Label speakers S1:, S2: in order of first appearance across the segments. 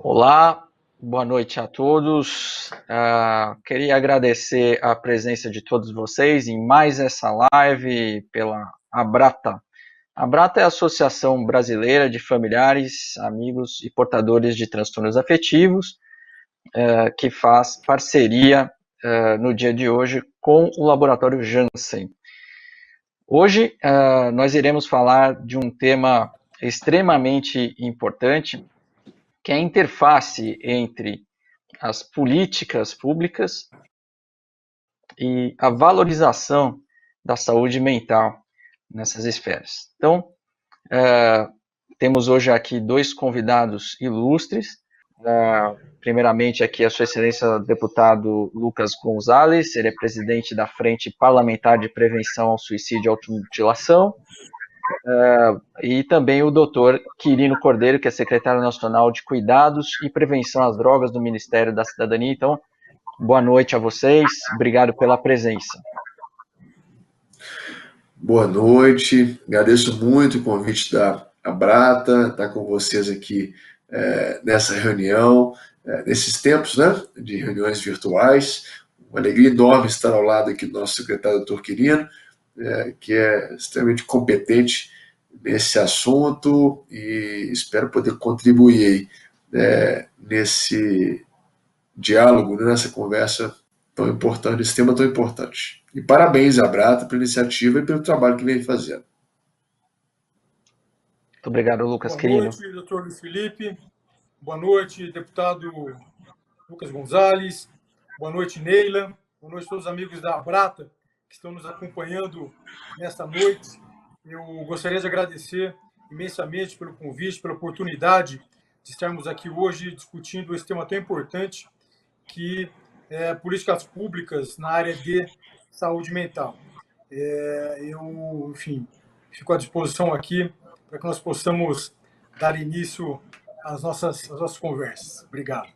S1: Olá, boa noite a todos. Queria agradecer a presença de todos vocês em mais essa live pela Abrata. A Abrata é a Associação Brasileira de Familiares, Amigos e Portadores de Transtornos Afetivos, que faz parceria no dia de hoje com o Laboratório Janssen. Hoje nós iremos falar de um tema extremamente importante, que é a interface entre as políticas públicas e a valorização da saúde mental nessas esferas. Então, temos hoje aqui dois convidados ilustres. Primeiramente, aqui a Sua Excelência o deputado Lucas Gonzalez, ele é presidente da Frente Parlamentar de Prevenção ao Suicídio e Automutilação, e também o doutor Quirino Cordeiro, que é secretário nacional de Cuidados e Prevenção às Drogas do Ministério da Cidadania. Então, boa noite a vocês, obrigado pela presença.
S2: Boa noite, agradeço muito o convite da Abrata, estar com vocês aqui nessa reunião, nesses tempos, né, de reuniões virtuais. Uma alegria enorme estar ao lado aqui do nosso secretário, doutor Quirino, que é extremamente competente nesse assunto e espero poder contribuir nesse diálogo, nessa conversa tão importante, esse tema tão importante. E parabéns à Abrata pela iniciativa e pelo trabalho que vem fazendo.
S1: Muito obrigado, Lucas Quirino.
S3: Boa noite, doutor Luiz Felipe. Boa noite, deputado Lucas Gonzalez. Boa noite, Neila. Boa noite a todos os amigos da Abrata que estão nos acompanhando nesta noite. Eu gostaria de agradecer imensamente pelo convite, pela oportunidade de estarmos aqui hoje discutindo esse tema tão importante, que é políticas públicas na área de saúde mental. Eu, enfim, fico à disposição aqui para que nós possamos dar início às nossas conversas. Obrigado.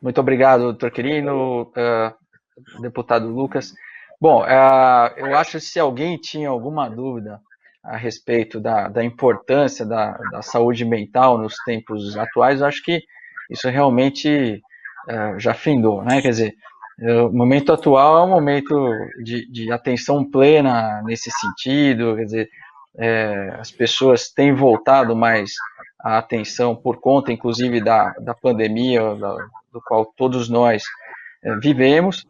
S1: Muito obrigado, doutor Quirino, deputado Lucas. Bom, eu acho que se alguém tinha alguma dúvida a respeito da importância da saúde mental nos tempos atuais, eu acho que isso realmente já findou, né? Quer dizer, o momento atual é um momento de atenção plena nesse sentido, quer dizer, as pessoas têm voltado mais a atenção por conta, inclusive, da pandemia, do qual todos nós vivemos.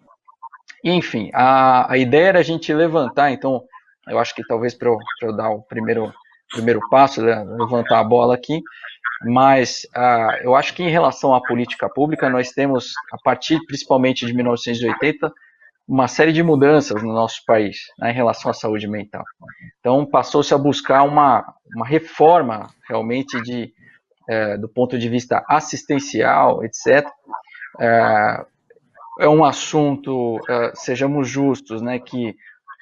S1: Enfim, a ideia era a gente levantar, então, eu acho que talvez para eu dar o primeiro passo, levantar a bola aqui, mas eu acho que em relação à política pública, nós temos, a partir principalmente de 1980, uma série de mudanças no nosso país, né, em relação à saúde mental. Então, passou-se a buscar uma reforma, realmente, do ponto de vista assistencial, etc. É um assunto, sejamos justos, né, que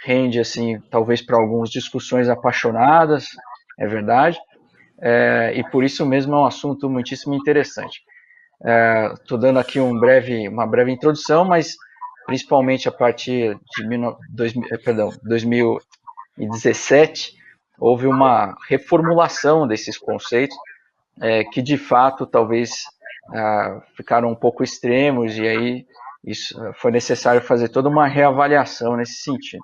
S1: rende, assim, talvez para alguns discussões apaixonadas, é verdade, e por isso mesmo é um assunto muitíssimo interessante. Estou dando aqui uma breve introdução, mas principalmente a partir de 2017, houve uma reformulação desses conceitos, que de fato talvez ficaram um pouco extremos, e aí isso foi necessário fazer toda uma reavaliação nesse sentido.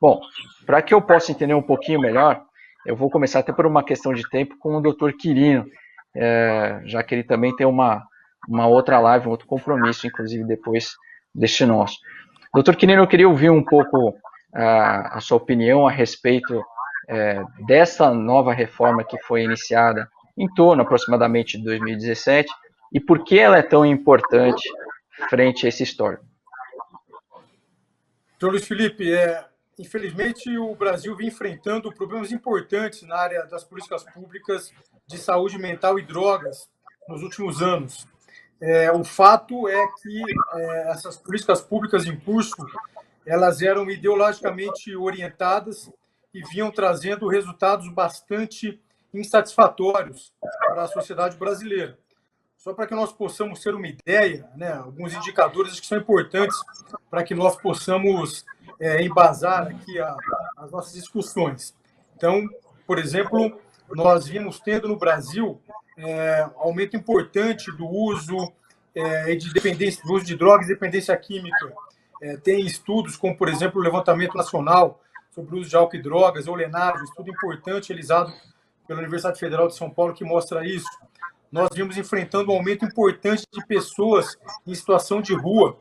S1: Bom, para que eu possa entender um pouquinho melhor, eu vou começar até por uma questão de tempo com o Dr. Quirino, já que ele também tem uma outra live, um outro compromisso, inclusive depois deste nosso. Dr. Quirino, eu queria ouvir um pouco a sua opinião a respeito dessa nova reforma que foi iniciada em torno aproximadamente de 2017 e por que ela é tão importante frente a esse histórico.
S3: Doutor Luiz Felipe, infelizmente o Brasil vem enfrentando problemas importantes na área das políticas públicas de saúde mental e drogas nos últimos anos. O fato é que essas políticas públicas em curso, elas eram ideologicamente orientadas e vinham trazendo resultados bastante insatisfatórios para a sociedade brasileira. Só para que nós possamos ter uma ideia, né, alguns indicadores que são importantes para que nós possamos embasar aqui as nossas discussões. Então, por exemplo, nós vimos tendo no Brasil aumento importante do uso do uso de drogas e dependência química. Tem estudos como, por exemplo, o Levantamento Nacional sobre o uso de álcool e drogas, ou LENAD, um estudo importante realizado pela Universidade Federal de São Paulo que mostra isso. Nós vimos enfrentando um aumento importante de pessoas em situação de rua.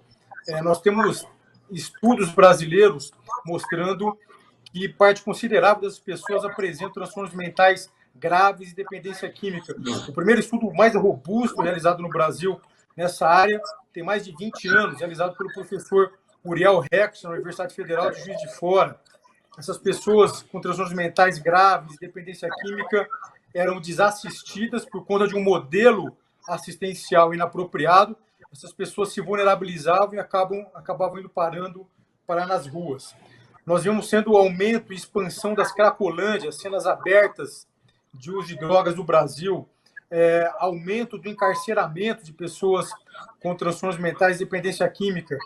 S3: Nós temos estudos brasileiros mostrando que parte considerável das pessoas apresentam transtornos mentais graves e dependência química. O primeiro estudo mais robusto realizado no Brasil nessa área tem mais de 20 anos, realizado pelo professor Uriel Rex, na Universidade Federal de Juiz de Fora. Essas pessoas com transtornos mentais graves e dependência química eram desassistidas por conta de um modelo assistencial inapropriado. Essas pessoas se vulnerabilizavam e acabavam indo parar nas ruas. Nós vimos sendo o aumento e expansão das cracolândias, cenas abertas de uso de drogas no Brasil, aumento do encarceramento de pessoas com transtornos mentais e dependência química.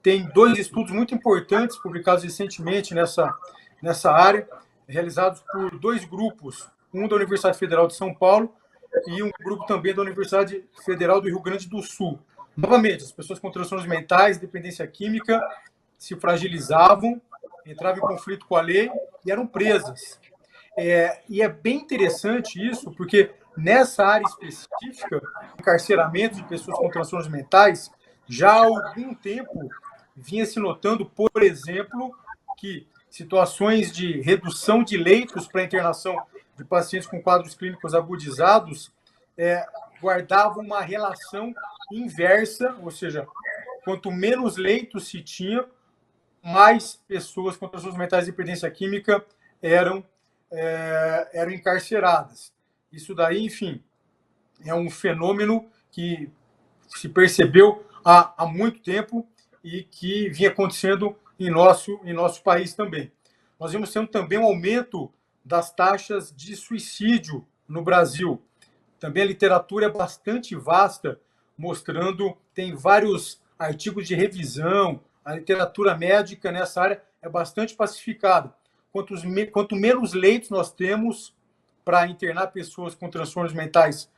S3: Tem 2 estudos muito importantes publicados recentemente nessa área, realizados por 2 grupos, um da Universidade Federal de São Paulo e um grupo também da Universidade Federal do Rio Grande do Sul. Novamente, as pessoas com transtornos mentais, dependência química, se fragilizavam, entravam em conflito com a lei e eram presas. E é bem interessante isso, porque nessa área específica, encarceramento de pessoas com transtornos mentais, já há algum tempo vinha se notando, por exemplo, que situações de redução de leitos para internação de pacientes com quadros clínicos agudizados guardavam uma relação inversa, ou seja, quanto menos leitos se tinha, mais pessoas com transtornos mentais e dependência química eram encarceradas. Isso daí, enfim, é um fenômeno que se percebeu há muito tempo e que vinha acontecendo em nosso país também. Nós vimos sendo também um aumento das taxas de suicídio no Brasil. Também a literatura é bastante vasta, mostrando, tem vários artigos de revisão, a literatura médica nessa área é bastante pacificada. Quanto menos leitos nós temos para internar pessoas com transtornos mentais,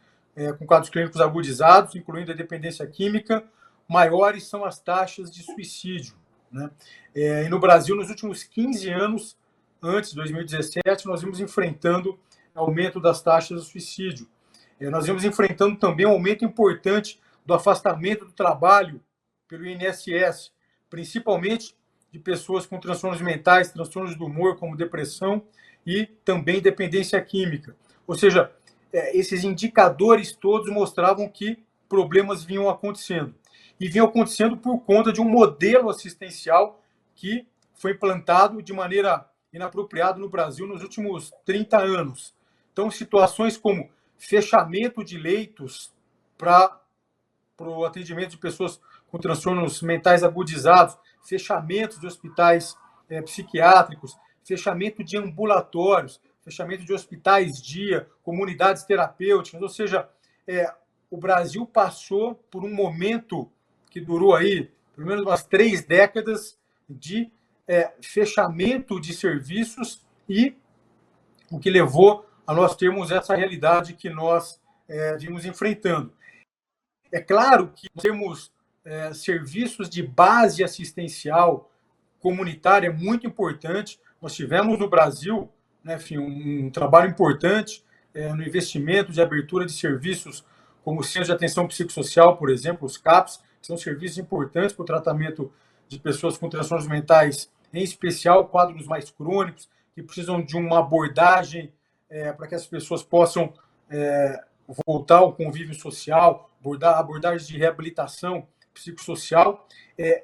S3: com quadros clínicos agudizados, incluindo a dependência química, maiores são as taxas de suicídio, né? E no Brasil, nos últimos 15 anos, antes de 2017, nós vimos enfrentando aumento das taxas de suicídio. Nós vimos enfrentando também um aumento importante do afastamento do trabalho pelo INSS, principalmente de pessoas com transtornos mentais, transtornos do humor, como depressão, e também dependência química. Ou seja, esses indicadores todos mostravam que problemas vinham acontecendo. E vinham acontecendo por conta de um modelo assistencial que foi implantado de maneira inapropriada no Brasil nos últimos 30 anos. Então, situações como fechamento de leitos para o atendimento de pessoas com transtornos mentais agudizados, fechamento de hospitais psiquiátricos, fechamento de ambulatórios, fechamento de hospitais-dia, comunidades terapêuticas, ou seja, o Brasil passou por um momento que durou aí pelo menos umas 3 décadas de fechamento de serviços e o que levou a nós termos essa realidade que nós vimos enfrentando. É claro que temos serviços de base assistencial comunitária muito importante. Nós tivemos no Brasil, né, enfim, um trabalho importante no investimento de abertura de serviços como o Centro de Atenção Psicossocial, por exemplo, os CAPs, que são serviços importantes para o tratamento de pessoas com transtornos mentais, em especial quadros mais crônicos, que precisam de uma abordagem para que as pessoas possam voltar ao convívio social, abordagem de reabilitação psicossocial.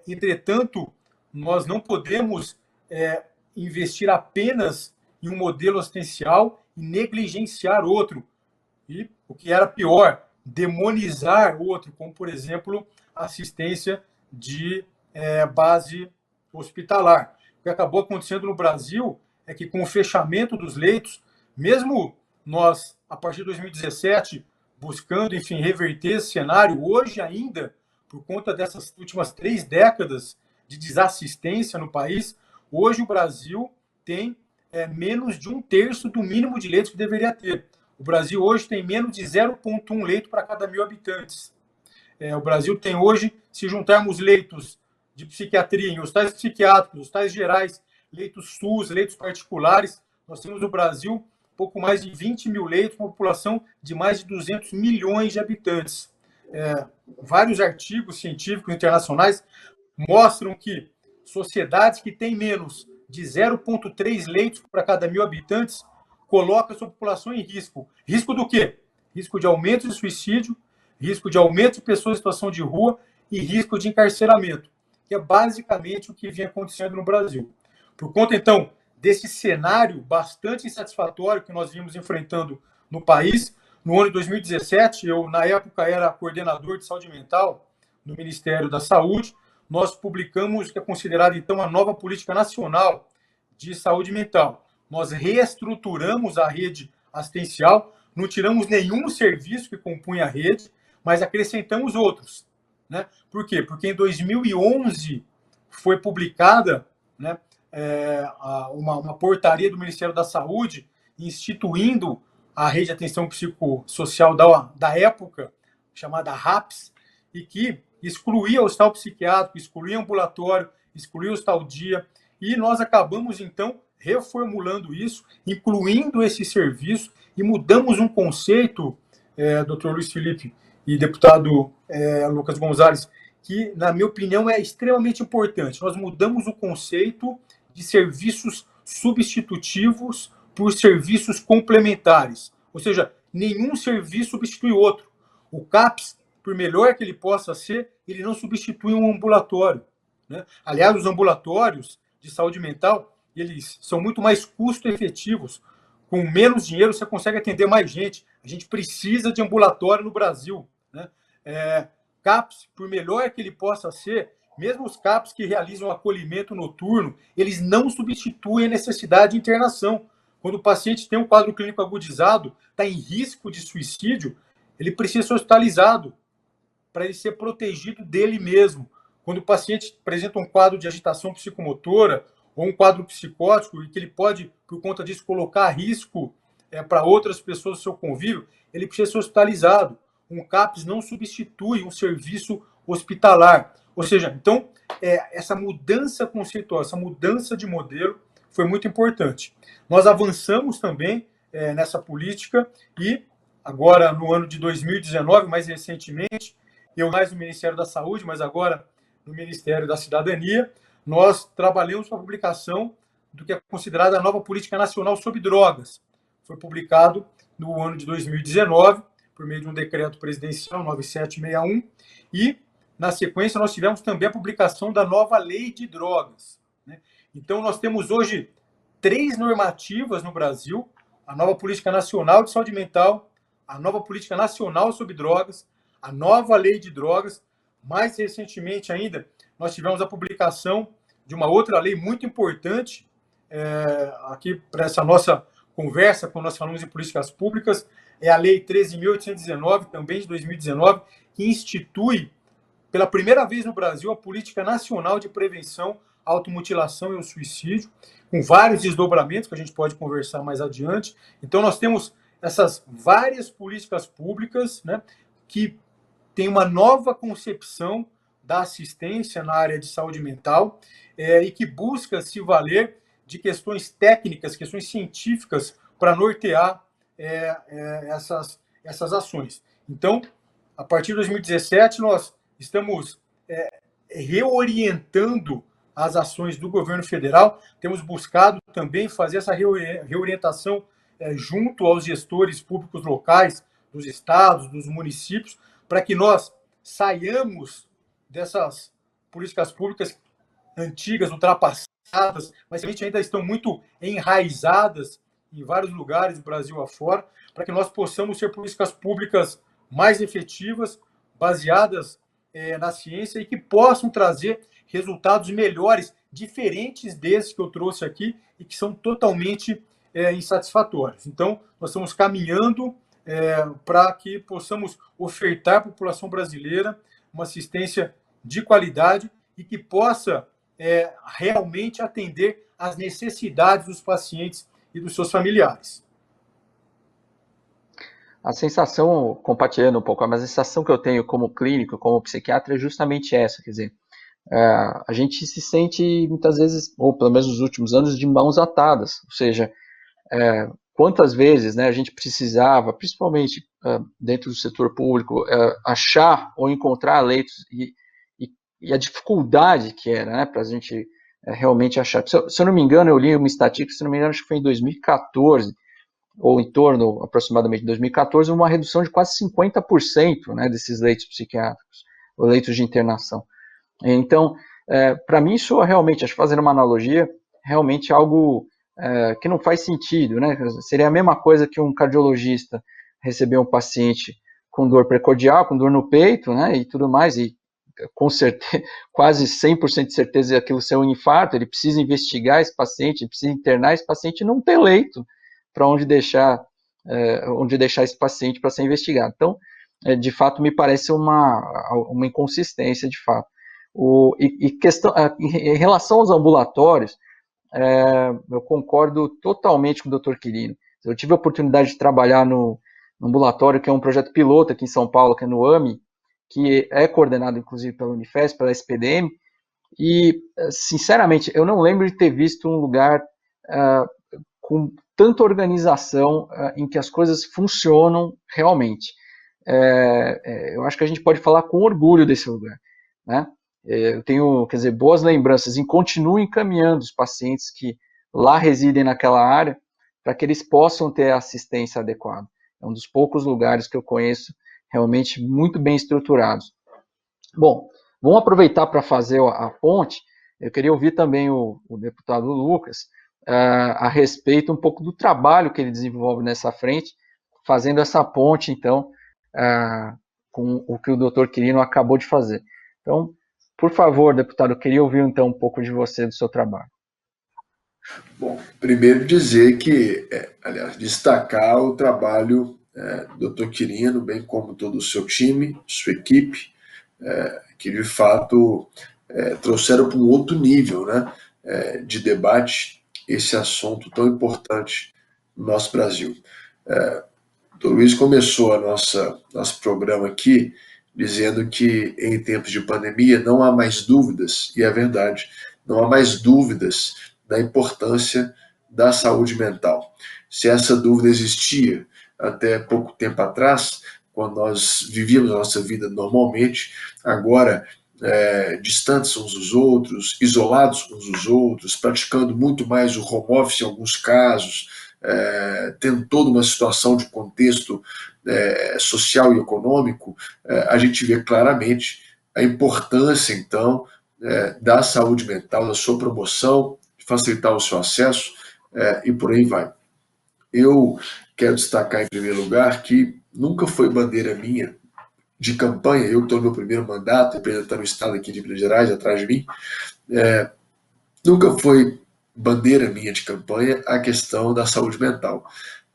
S3: Entretanto, nós não podemos investir apenas em um modelo assistencial e negligenciar outro. E o que era pior, demonizar outro, como, por exemplo, assistência de base hospitalar. O que acabou acontecendo no Brasil é que, com o fechamento dos leitos, mesmo nós, a partir de 2017, buscando, enfim, reverter esse cenário, hoje ainda, por conta dessas últimas 3 décadas de desassistência no país, hoje o Brasil tem menos de 1/3 do mínimo de leitos que deveria ter. O O Brasil hoje tem menos de 0,1 leito para cada 1.000 habitantes. O Brasil tem hoje, se juntarmos leitos de psiquiatria em hospitais psiquiátricos, hospitais gerais, leitos SUS, leitos particulares, nós temos no Brasil pouco mais de 20 mil leitos, uma população de mais de 200 milhões de habitantes. Vários artigos científicos internacionais mostram que sociedades que têm menos de 0,3 leitos para cada 1.000 habitantes colocam a sua população em risco. Risco do quê? Risco de aumento de suicídio, risco de aumento de pessoas em situação de rua e risco de encarceramento, que é basicamente o que vinha acontecendo no Brasil. Por conta, então, desse cenário bastante insatisfatório que nós vimos enfrentando no país, no ano de 2017, eu, na época, era coordenador de saúde mental no Ministério da Saúde, nós publicamos o que é considerado, então, a nova política nacional de saúde mental. Nós reestruturamos a rede assistencial, não tiramos nenhum serviço que compunha a rede, mas acrescentamos outros. Né? Por quê? Porque em 2011 foi publicada, né, uma portaria do Ministério da Saúde instituindo a rede de atenção psicossocial da época, chamada RAPS, e que excluía o hospital psiquiátrico, excluía o ambulatório, excluía o hospital dia, e nós acabamos, então, reformulando isso, incluindo esse serviço, e mudamos um conceito, doutor Luiz Felipe e deputado Lucas Gonzalez, que, na minha opinião, é extremamente importante. Nós mudamos o conceito de serviços substitutivos por serviços complementares. Ou seja, nenhum serviço substitui o outro. O CAPS, por melhor que ele possa ser, ele não substitui um ambulatório. Né? Aliás, os ambulatórios de saúde mental, eles são muito mais custo-efetivos. Com menos dinheiro, você consegue atender mais gente. A gente precisa de ambulatório no Brasil. Né? CAPS, por melhor que ele possa ser, mesmo os CAPS que realizam acolhimento noturno, eles não substituem a necessidade de internação. Quando o paciente tem um quadro clínico agudizado, está em risco de suicídio, ele precisa ser hospitalizado para ele ser protegido dele mesmo. Quando o paciente apresenta um quadro de agitação psicomotora ou um quadro psicótico e que ele pode, por conta disso, colocar a risco para outras pessoas do seu convívio, ele precisa ser hospitalizado. Um CAPS não substitui um serviço hospitalar. Ou seja, então, essa mudança conceitual, essa mudança de modelo foi muito importante. Nós avançamos também nessa política e agora, no ano de 2019, mais recentemente, eu mais no Ministério da Saúde, mas agora no Ministério da Cidadania, nós trabalhamos com a publicação do que é considerada a nova Política Nacional sobre Drogas. Foi publicado no ano de 2019, por meio de um decreto presidencial 9761, e, na sequência, nós tivemos também a publicação da nova Lei de Drogas. Né? Então, nós temos hoje 3 normativas no Brasil: a nova Política Nacional de Saúde Mental, a nova Política Nacional sobre Drogas, a nova Lei de Drogas. Mais recentemente ainda, nós tivemos a publicação de uma outra lei muito importante, aqui para essa nossa conversa, quando nós falamos em políticas públicas, é a Lei 13.819, também de 2019, que institui, pela primeira vez no Brasil, a Política Nacional de Prevenção à Automutilação e ao Suicídio, com vários desdobramentos que a gente pode conversar mais adiante. Então, nós temos essas várias políticas públicas, né, que têm uma nova concepção da assistência na área de saúde mental e que busca se valer de questões técnicas, questões científicas, para nortear essas ações. Então, a partir de 2017, nós estamos reorientando as ações do governo federal, temos buscado também fazer essa reorientação junto aos gestores públicos locais, dos estados, dos municípios, para que nós saiamos dessas políticas públicas antigas, ultrapassadas, mas que ainda estão muito enraizadas em vários lugares do Brasil afora, para que nós possamos ter políticas públicas mais efetivas, baseadas na ciência e que possam trazer resultados melhores, diferentes desses que eu trouxe aqui e que são totalmente insatisfatórios. Então, nós estamos caminhando para que possamos ofertar à população brasileira uma assistência de qualidade e que possa realmente atender às necessidades dos pacientes e dos seus familiares.
S1: a sensação, compartilhando um pouco, mas a sensação que eu tenho como clínico, como psiquiatra, é justamente essa, quer dizer, a gente se sente muitas vezes, ou pelo menos nos últimos anos, de mãos atadas, ou seja, quantas vezes, né, a gente precisava, principalmente dentro do setor público, achar ou encontrar leitos e a dificuldade que era, né, para a gente realmente achar. Se eu não me engano, eu li uma estatística, se não me engano, acho que foi em 2014, ou em torno aproximadamente de 2014, uma redução de quase 50%, né, desses leitos psiquiátricos, ou leitos de internação. Então, para mim, isso realmente, acho que fazendo uma analogia, realmente algo que não faz sentido, né? Seria a mesma coisa que um cardiologista receber um paciente com dor precordial, com dor no peito, né, e tudo mais, e com certeza, quase 100% de certeza que aquilo ser um infarto, ele precisa investigar esse paciente, ele precisa internar esse paciente e não ter leito para onde deixar esse paciente para ser investigado. Então, de fato, me parece uma inconsistência, de fato. Em relação aos ambulatórios, eu concordo totalmente com o Dr. Quirino. Eu tive a oportunidade de trabalhar no ambulatório, que é um projeto piloto aqui em São Paulo, que é no AMI, que é coordenado, inclusive, pela Unifesp, pela SPDM, e, sinceramente, eu não lembro de ter visto um lugar com tanta organização em que as coisas funcionam realmente. Eu acho que a gente pode falar com orgulho desse lugar, né? Eu tenho, quer dizer, boas lembranças e continuo encaminhando os pacientes que lá residem naquela área para que eles possam ter a assistência adequada. É um dos poucos lugares que eu conheço realmente muito bem estruturados. Bom, vamos aproveitar para fazer a ponte. Eu queria ouvir também o deputado Lucas a respeito um pouco do trabalho que ele desenvolve nessa frente, fazendo essa ponte, então, com o que o doutor Quirino acabou de fazer. Então, por favor, deputado, eu queria ouvir então um pouco de você, do seu trabalho.
S2: Bom, primeiro dizer que, aliás, destacar o trabalho do Dr. Quirino, bem como todo o seu time, sua equipe, que de fato trouxeram para um outro nível, né, de debate esse assunto tão importante no nosso Brasil. O Luiz começou nosso programa aqui dizendo que em tempos de pandemia não há mais dúvidas, e é verdade, não há mais dúvidas da importância da saúde mental. Se essa dúvida existia até pouco tempo atrás, quando nós vivíamos a nossa vida normalmente, agora distantes uns dos outros, isolados uns dos outros, praticando muito mais o home office em alguns casos, tendo toda uma situação de contexto social e econômico, a gente vê claramente a importância, então, da saúde mental, da sua promoção, de facilitar o seu acesso e por aí vai. Eu quero destacar, em primeiro lugar, que nunca foi bandeira minha de campanha, eu estou no meu primeiro mandato, representando o estado aqui de Minas Gerais, atrás de mim, nunca foi bandeira minha de campanha a questão da saúde mental.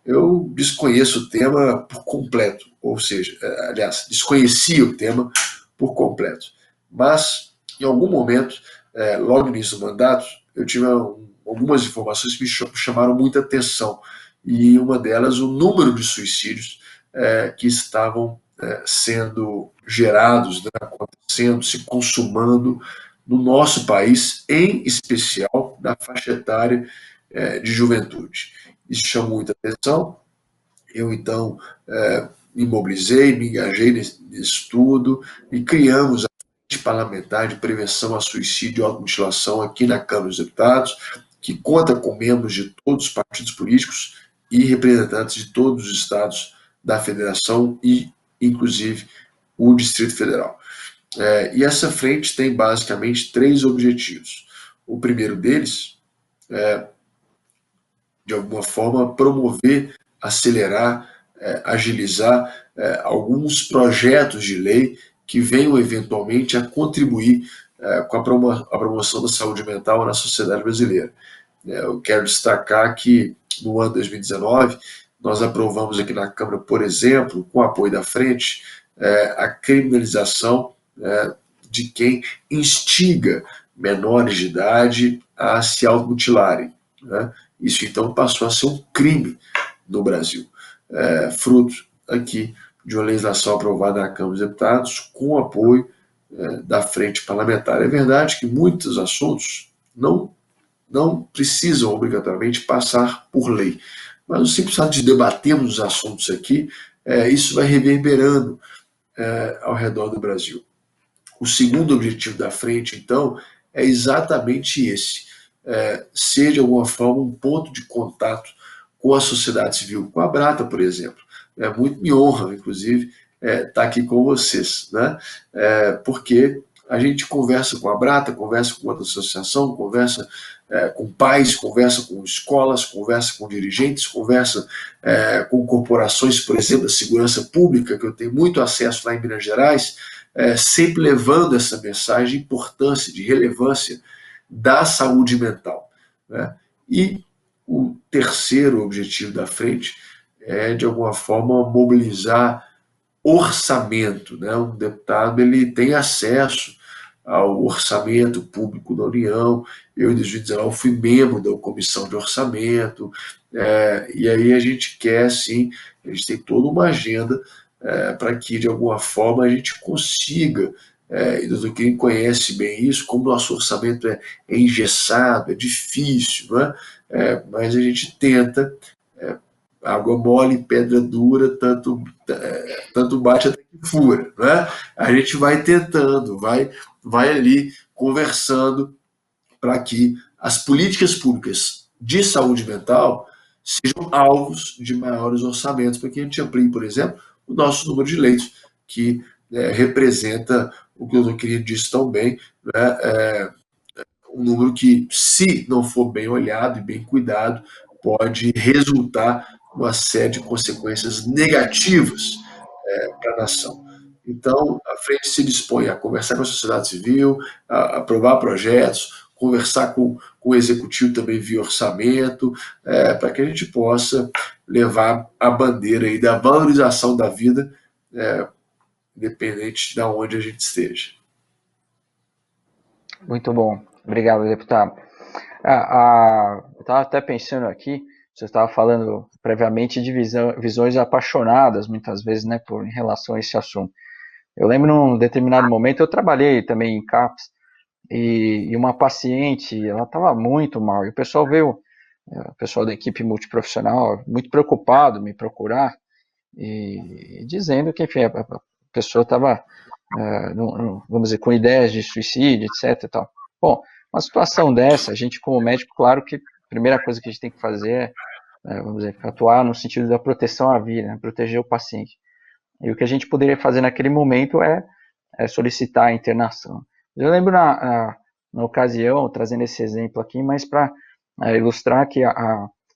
S2: Eu desconheço o tema por completo, ou seja, aliás, desconhecia o tema por completo. Mas, em algum momento, logo no início do mandato, eu tive algumas informações que me chamaram muita atenção. E uma delas, o número de suicídios que estavam sendo gerados, né, acontecendo, se consumando no nosso país, em especial na faixa etária de juventude. Isso chamou muita atenção. Eu, então, me mobilizei, me engajei nesse estudo e criamos a Frente Parlamentar de Prevenção a Suicídio e Automutilação aqui na Câmara dos Deputados, que conta com membros de todos os partidos políticos e representantes de todos os estados da federação e, inclusive, o Distrito Federal. E essa frente tem basicamente 3 objetivos. O primeiro deles é, de alguma forma, promover, acelerar, agilizar alguns projetos de lei que venham eventualmente a contribuir com a promoção da saúde mental na sociedade brasileira. Eu quero destacar que no ano 2019 nós aprovamos aqui na Câmara, por exemplo, com o apoio da Frente, a criminalização de quem instiga menores de idade a se automutilarem, né? Isso então passou a ser um crime no Brasil, fruto aqui de uma legislação aprovada na Câmara dos Deputados com o apoio da frente parlamentar. É verdade que muitos assuntos não precisam obrigatoriamente passar por lei, mas o simples fato de debatermos os assuntos aqui, isso vai reverberando ao redor do Brasil. O segundo objetivo da frente, então, é exatamente esse: ser de alguma forma um ponto de contato com a sociedade civil, com a Brata, por exemplo. Muito me honra, inclusive, estar aqui com vocês, né? Porque a gente conversa com a Brata, conversa com outra associação, conversa com pais, conversa com escolas, conversa com dirigentes, conversa com corporações, por exemplo, da segurança pública, que eu tenho muito acesso lá em Minas Gerais, sempre levando essa mensagem de importância, de relevância da saúde mental, né? E o terceiro objetivo da frente é, de alguma forma, mobilizar orçamento, né? Um deputado ele tem acesso ao orçamento público da União. Eu, em 2019, fui membro da comissão de orçamento, e aí a gente quer, sim, a gente tem toda uma agenda para que, de alguma forma, a gente consiga, e o doutor Quirino conhece bem isso, como o nosso orçamento é engessado, é difícil, né? Mas a gente tenta, água mole, pedra dura, tanto bate até que fura, né? A gente vai tentando, vai ali conversando para que as políticas públicas de saúde mental sejam alvos de maiores orçamentos, para que a gente amplie, por exemplo, o nosso número de leitos, que representa o que o doutor Quirino disse tão bem, né? Um número que, se não for bem olhado e bem cuidado, pode resultar uma série de consequências negativas para a nação. Então, a frente se dispõe a conversar com a sociedade civil, a aprovar projetos, conversar com o executivo também via orçamento, para que a gente possa levar a bandeira aí da valorização da vida, independente de onde a gente esteja.
S1: Muito bom. Obrigado, deputado. Eu estava até pensando aqui, você estava falando previamente de visões apaixonadas, muitas vezes, né, em relação a esse assunto. Eu lembro num determinado momento, eu trabalhei também em CAPS, e uma paciente, ela estava muito mal, e o pessoal veio, o pessoal da equipe multiprofissional, muito preocupado, me procurar, e dizendo que, enfim, a pessoa estava, vamos dizer, com ideias de suicídio, etc. E tal. Bom, uma situação dessa, a gente como médico, claro que a primeira coisa que a gente tem que fazer vamos dizer, atuar no sentido da proteção à vida, né, proteger o paciente. E o que a gente poderia fazer naquele momento é solicitar a internação. Eu lembro na ocasião, trazendo esse exemplo aqui, mas para ilustrar que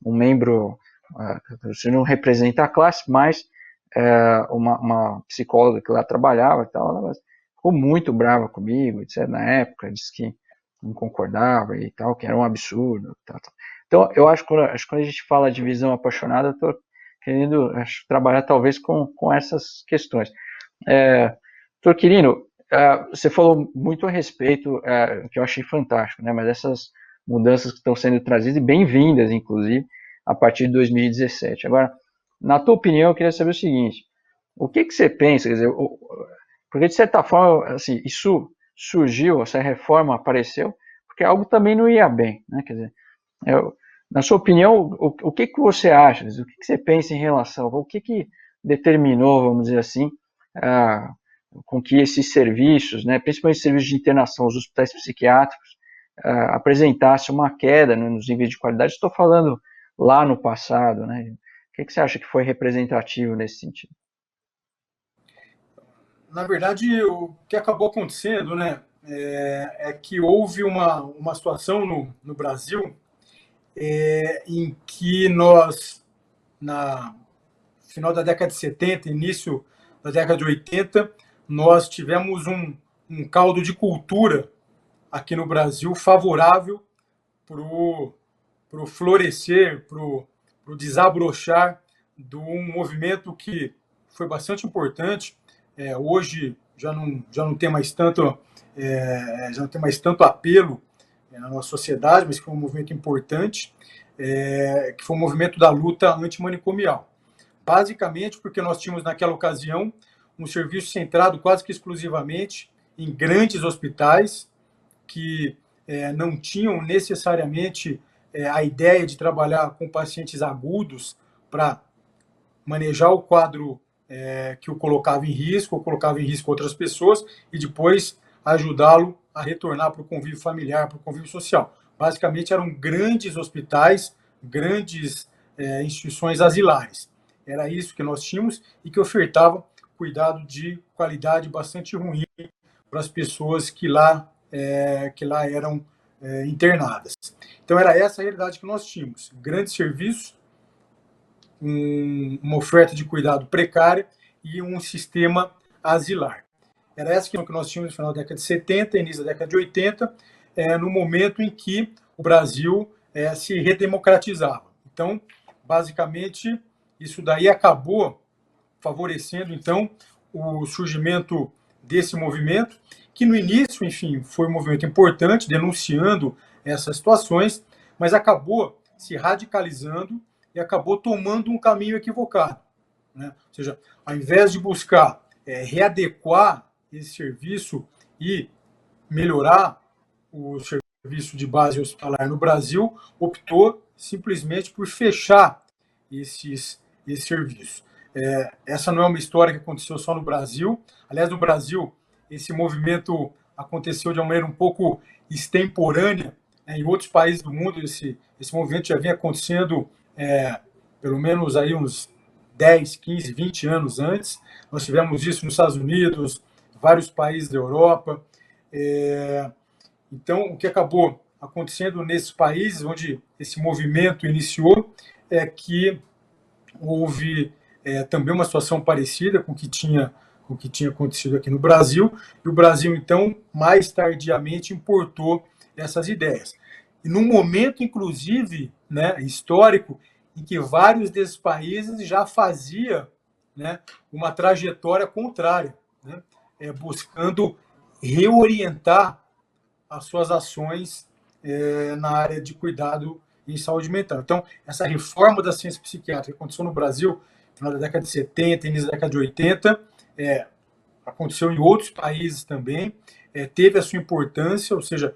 S1: um membro, você não representa a classe, mas uma psicóloga que lá trabalhava e tal, ela ficou muito brava comigo, etc. Na época, disse que não concordava e tal, que era um absurdo. Tal. Então, eu acho que quando a gente fala de visão apaixonada, eu estou querendo trabalhar talvez com essas questões. Doutor Quirino, você falou muito a respeito, que eu achei fantástico, né? Mas essas mudanças que estão sendo trazidas, e bem-vindas, inclusive, a partir de 2017. Agora, na tua opinião, eu queria saber o seguinte, o que você pensa, quer dizer, porque de certa forma, assim, isso surgiu, essa reforma apareceu, porque algo também não ia bem, né? Quer dizer, na sua opinião, o que você acha, o que você pensa em relação, o que determinou, vamos dizer assim, com que esses serviços, né, principalmente serviços de internação, os hospitais psiquiátricos, apresentassem uma queda, né, nos níveis de qualidade? Estou falando lá no passado, né? O que você acha que foi representativo nesse sentido?
S3: Na verdade, o que acabou acontecendo, né, é que houve uma situação no Brasil em que nós, na final da década de 70, início da década de 80, nós tivemos um caldo de cultura aqui no Brasil favorável para o florescer, para o desabrochar de um movimento que foi bastante importante. Hoje já não tem mais tanto apelo na nossa sociedade, mas que foi um movimento importante, que foi o movimento da luta antimanicomial. basicamente porque nós tínhamos, naquela ocasião, um serviço centrado quase que exclusivamente em grandes hospitais que não tinham necessariamente a ideia de trabalhar com pacientes agudos para manejar o quadro que o colocava em risco, ou colocava em risco outras pessoas, e depois ajudá-lo a retornar para o convívio familiar, para o convívio social. Basicamente, eram grandes hospitais, grandes instituições asilares. Era isso que nós tínhamos e que ofertava cuidado de qualidade bastante ruim para as pessoas que lá eram internadas. Então, era essa a realidade que nós tínhamos. Grandes serviços, uma oferta de cuidado precária e um sistema asilar. Era essa que nós tínhamos no final da década de 70, início da década de 80, no momento em que o Brasil se redemocratizava. Então, basicamente, isso daí acabou favorecendo, então, o surgimento desse movimento, que no início, enfim, foi um movimento importante, denunciando essas situações, mas acabou se radicalizando e acabou tomando um caminho equivocado, né? Ou seja, ao invés de buscar readequar esse serviço e melhorar o serviço de base hospitalar no Brasil, optou simplesmente por fechar esse serviço. Essa não é uma história que aconteceu só no Brasil. Aliás, no Brasil, esse movimento aconteceu de uma maneira um pouco extemporânea. Em outros países do mundo, esse movimento já vinha acontecendo pelo menos aí uns 10, 15, 20 anos antes. Nós tivemos isso nos Estados Unidos, vários países da Europa. Então, o que acabou acontecendo nesses países onde esse movimento iniciou é que houve também uma situação parecida com o que tinha acontecido aqui no Brasil, e o Brasil, então, mais tardiamente importou essas ideias. E num momento, inclusive, né, histórico, em que vários desses países já faziam, né, uma trajetória contrária, né, buscando reorientar as suas ações na área de cuidado em saúde mental. Então, essa reforma da ciência psiquiátrica que aconteceu no Brasil no final da década de 70, início da década de 80, aconteceu em outros países também, teve a sua importância, ou seja,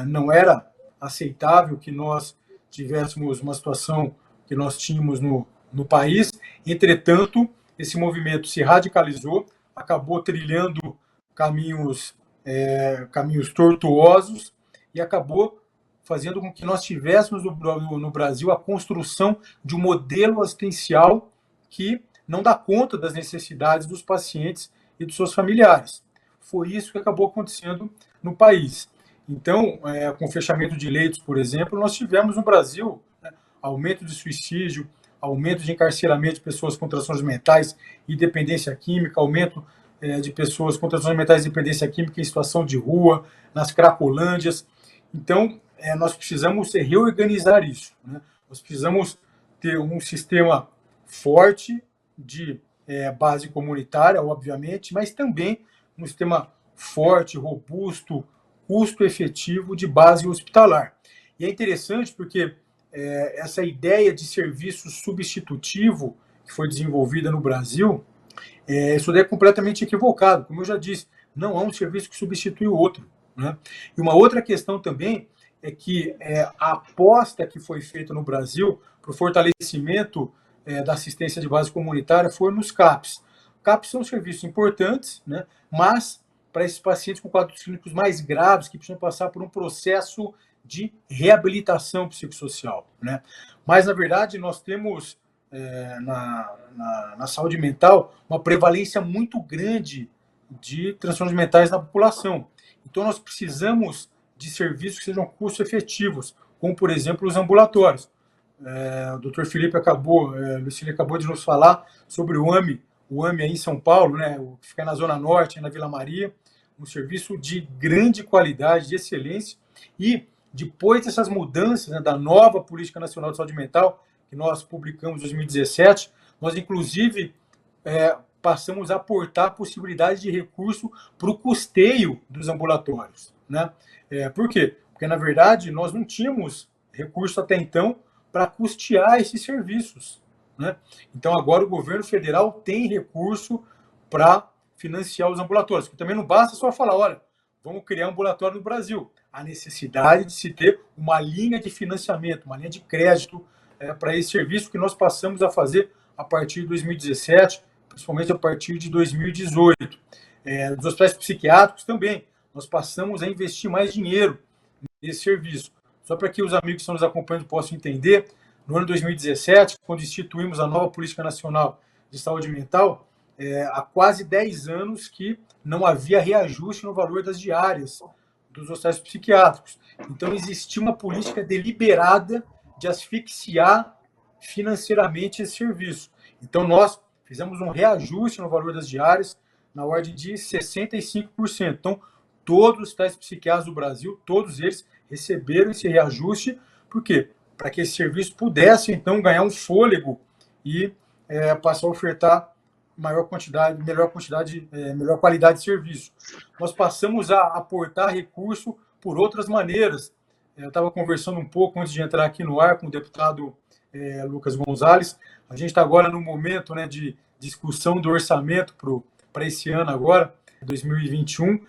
S3: não era aceitável que nós tivéssemos uma situação que nós tínhamos no país. Entretanto, esse movimento se radicalizou, acabou trilhando caminhos tortuosos e acabou fazendo com que nós tivéssemos no Brasil a construção de um modelo assistencial que não dá conta das necessidades dos pacientes e dos seus familiares. Foi isso que acabou acontecendo no país. Então, com o fechamento de leitos, por exemplo, nós tivemos no Brasil aumento de suicídio, aumento de encarceramento de pessoas com transtornos mentais e dependência química, aumento de pessoas com transtornos mentais e dependência química em situação de rua, nas cracolândias. Então, nós precisamos reorganizar isso, né? Nós precisamos ter um sistema forte de base comunitária, obviamente, mas também um sistema forte, robusto, custo-efetivo de base hospitalar. E é interessante porque essa ideia de serviço substitutivo que foi desenvolvida no Brasil, isso daí é completamente equivocado. Como eu já disse, não há um serviço que substitui o outro, né? E uma outra questão também é que a aposta que foi feita no Brasil para o fortalecimento da assistência de base comunitária foi nos CAPs. CAPs são serviços importantes, né? Mas para esses pacientes com quadros clínicos mais graves, que precisam passar por um processo de reabilitação psicossocial, né? Mas, na verdade, nós temos na saúde mental uma prevalência muito grande de transtornos mentais na população. Então, nós precisamos de serviços que sejam custo-efetivos, como, por exemplo, os ambulatórios. O doutor Felipe Lucília acabou de nos falar sobre o AMI aí em São Paulo, né, que fica na Zona Norte, na Vila Maria, um serviço de grande qualidade, de excelência. E depois dessas mudanças, né, da nova Política Nacional de Saúde Mental, que nós publicamos em 2017, nós, inclusive, passamos a aportar possibilidade de recurso para o custeio dos ambulatórios, né? Por quê? Porque, na verdade, nós não tínhamos recurso até então para custear esses serviços, né? Então, agora o governo federal tem recurso para financiar os ambulatórios. Porque também não basta só falar, olha, vamos criar um ambulatório no Brasil. A necessidade de se ter uma linha de financiamento, uma linha de crédito para esse serviço que nós passamos a fazer a partir de 2017, principalmente a partir de 2018. Dos hospitais psiquiátricos também, nós passamos a investir mais dinheiro nesse serviço. Só para que os amigos que estão nos acompanhando possam entender, no ano 2017, quando instituímos a nova Política Nacional de Saúde Mental, há quase 10 anos que não havia reajuste no valor das diárias dos hospitais psiquiátricos. Então, existia uma política deliberada de asfixiar financeiramente esse serviço. Então, nós fizemos um reajuste no valor das diárias na ordem de 65%. Então, todos os hospitais psiquiátricos do Brasil, todos eles receberam esse reajuste. Por quê? Para que esse serviço pudesse, então, ganhar um fôlego e passar a ofertar melhor qualidade de serviço. Nós passamos a aportar recurso por outras maneiras. Eu estava conversando um pouco antes de entrar aqui no ar com o deputado Lucas Gonzalez. A gente está agora no momento, né, de discussão do orçamento para esse ano agora, 2021.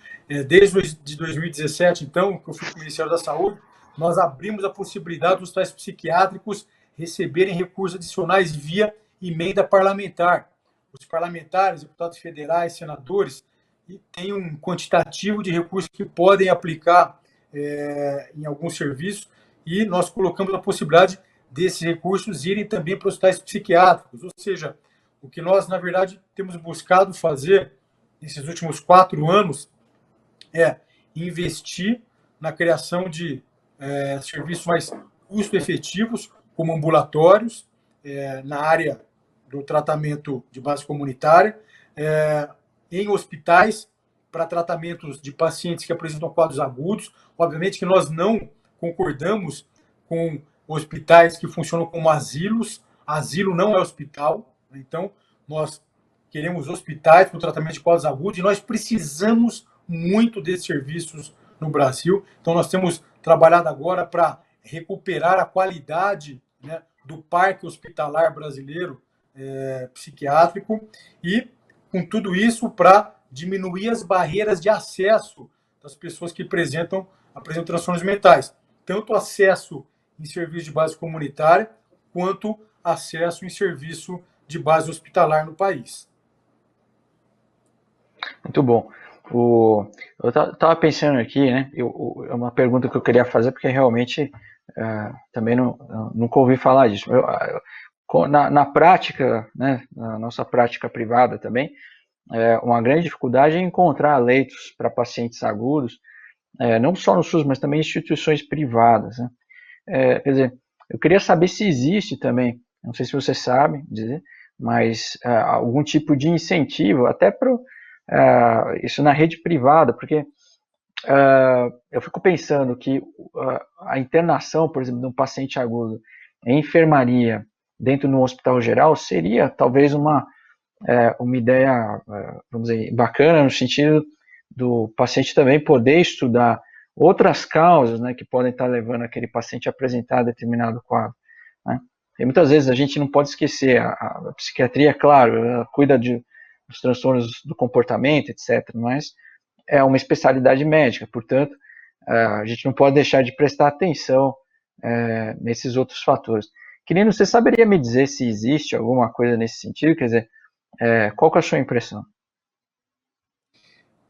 S3: Desde 2017, então, que eu fui para o Ministério da Saúde, nós abrimos a possibilidade dos hospitais psiquiátricos receberem recursos adicionais via emenda parlamentar. Os parlamentares, deputados federais, senadores, têm um quantitativo de recursos que podem aplicar em alguns serviços, e nós colocamos a possibilidade desses recursos irem também para os hospitais psiquiátricos. Ou seja, o que nós, na verdade, temos buscado fazer nesses últimos 4 anos é investir na criação de serviços mais custo-efetivos, como ambulatórios, na área do tratamento de base comunitária, em hospitais para tratamentos de pacientes que apresentam quadros agudos. Obviamente que nós não concordamos com hospitais que funcionam como asilos. Asilo não é hospital, então nós queremos hospitais para o tratamento de quadros agudos e nós precisamos muito desses serviços no Brasil. Então nós temos trabalhado agora para recuperar a qualidade, né, do parque hospitalar brasileiro psiquiátrico, e com tudo isso para diminuir as barreiras de acesso das pessoas que apresentam transtornos mentais, tanto acesso em serviço de base comunitária quanto acesso em serviço de base hospitalar no país.
S1: Muito bom. Eu estava pensando aqui, né? É uma pergunta que eu queria fazer, porque realmente também nunca ouvi falar disso. Na prática, né, na nossa prática privada também, uma grande dificuldade é encontrar leitos para pacientes agudos, não só no SUS, mas também em instituições privadas, né? Quer dizer, eu queria saber se existe também, não sei se você sabe dizer, mas algum tipo de incentivo, até para isso na rede privada, porque eu fico pensando que a internação, por exemplo, de um paciente agudo em enfermaria dentro de um hospital geral seria talvez uma ideia, vamos dizer, bacana, no sentido do paciente também poder estudar outras causas, né, que podem estar levando aquele paciente a apresentar determinado quadro, né? E muitas vezes a gente não pode esquecer, a psiquiatria, claro, ela cuida dos transtornos do comportamento, etc., mas é uma especialidade médica, portanto, a gente não pode deixar de prestar atenção nesses outros fatores. Querido, você saberia me dizer se existe alguma coisa nesse sentido? Quer dizer, qual que é a sua impressão?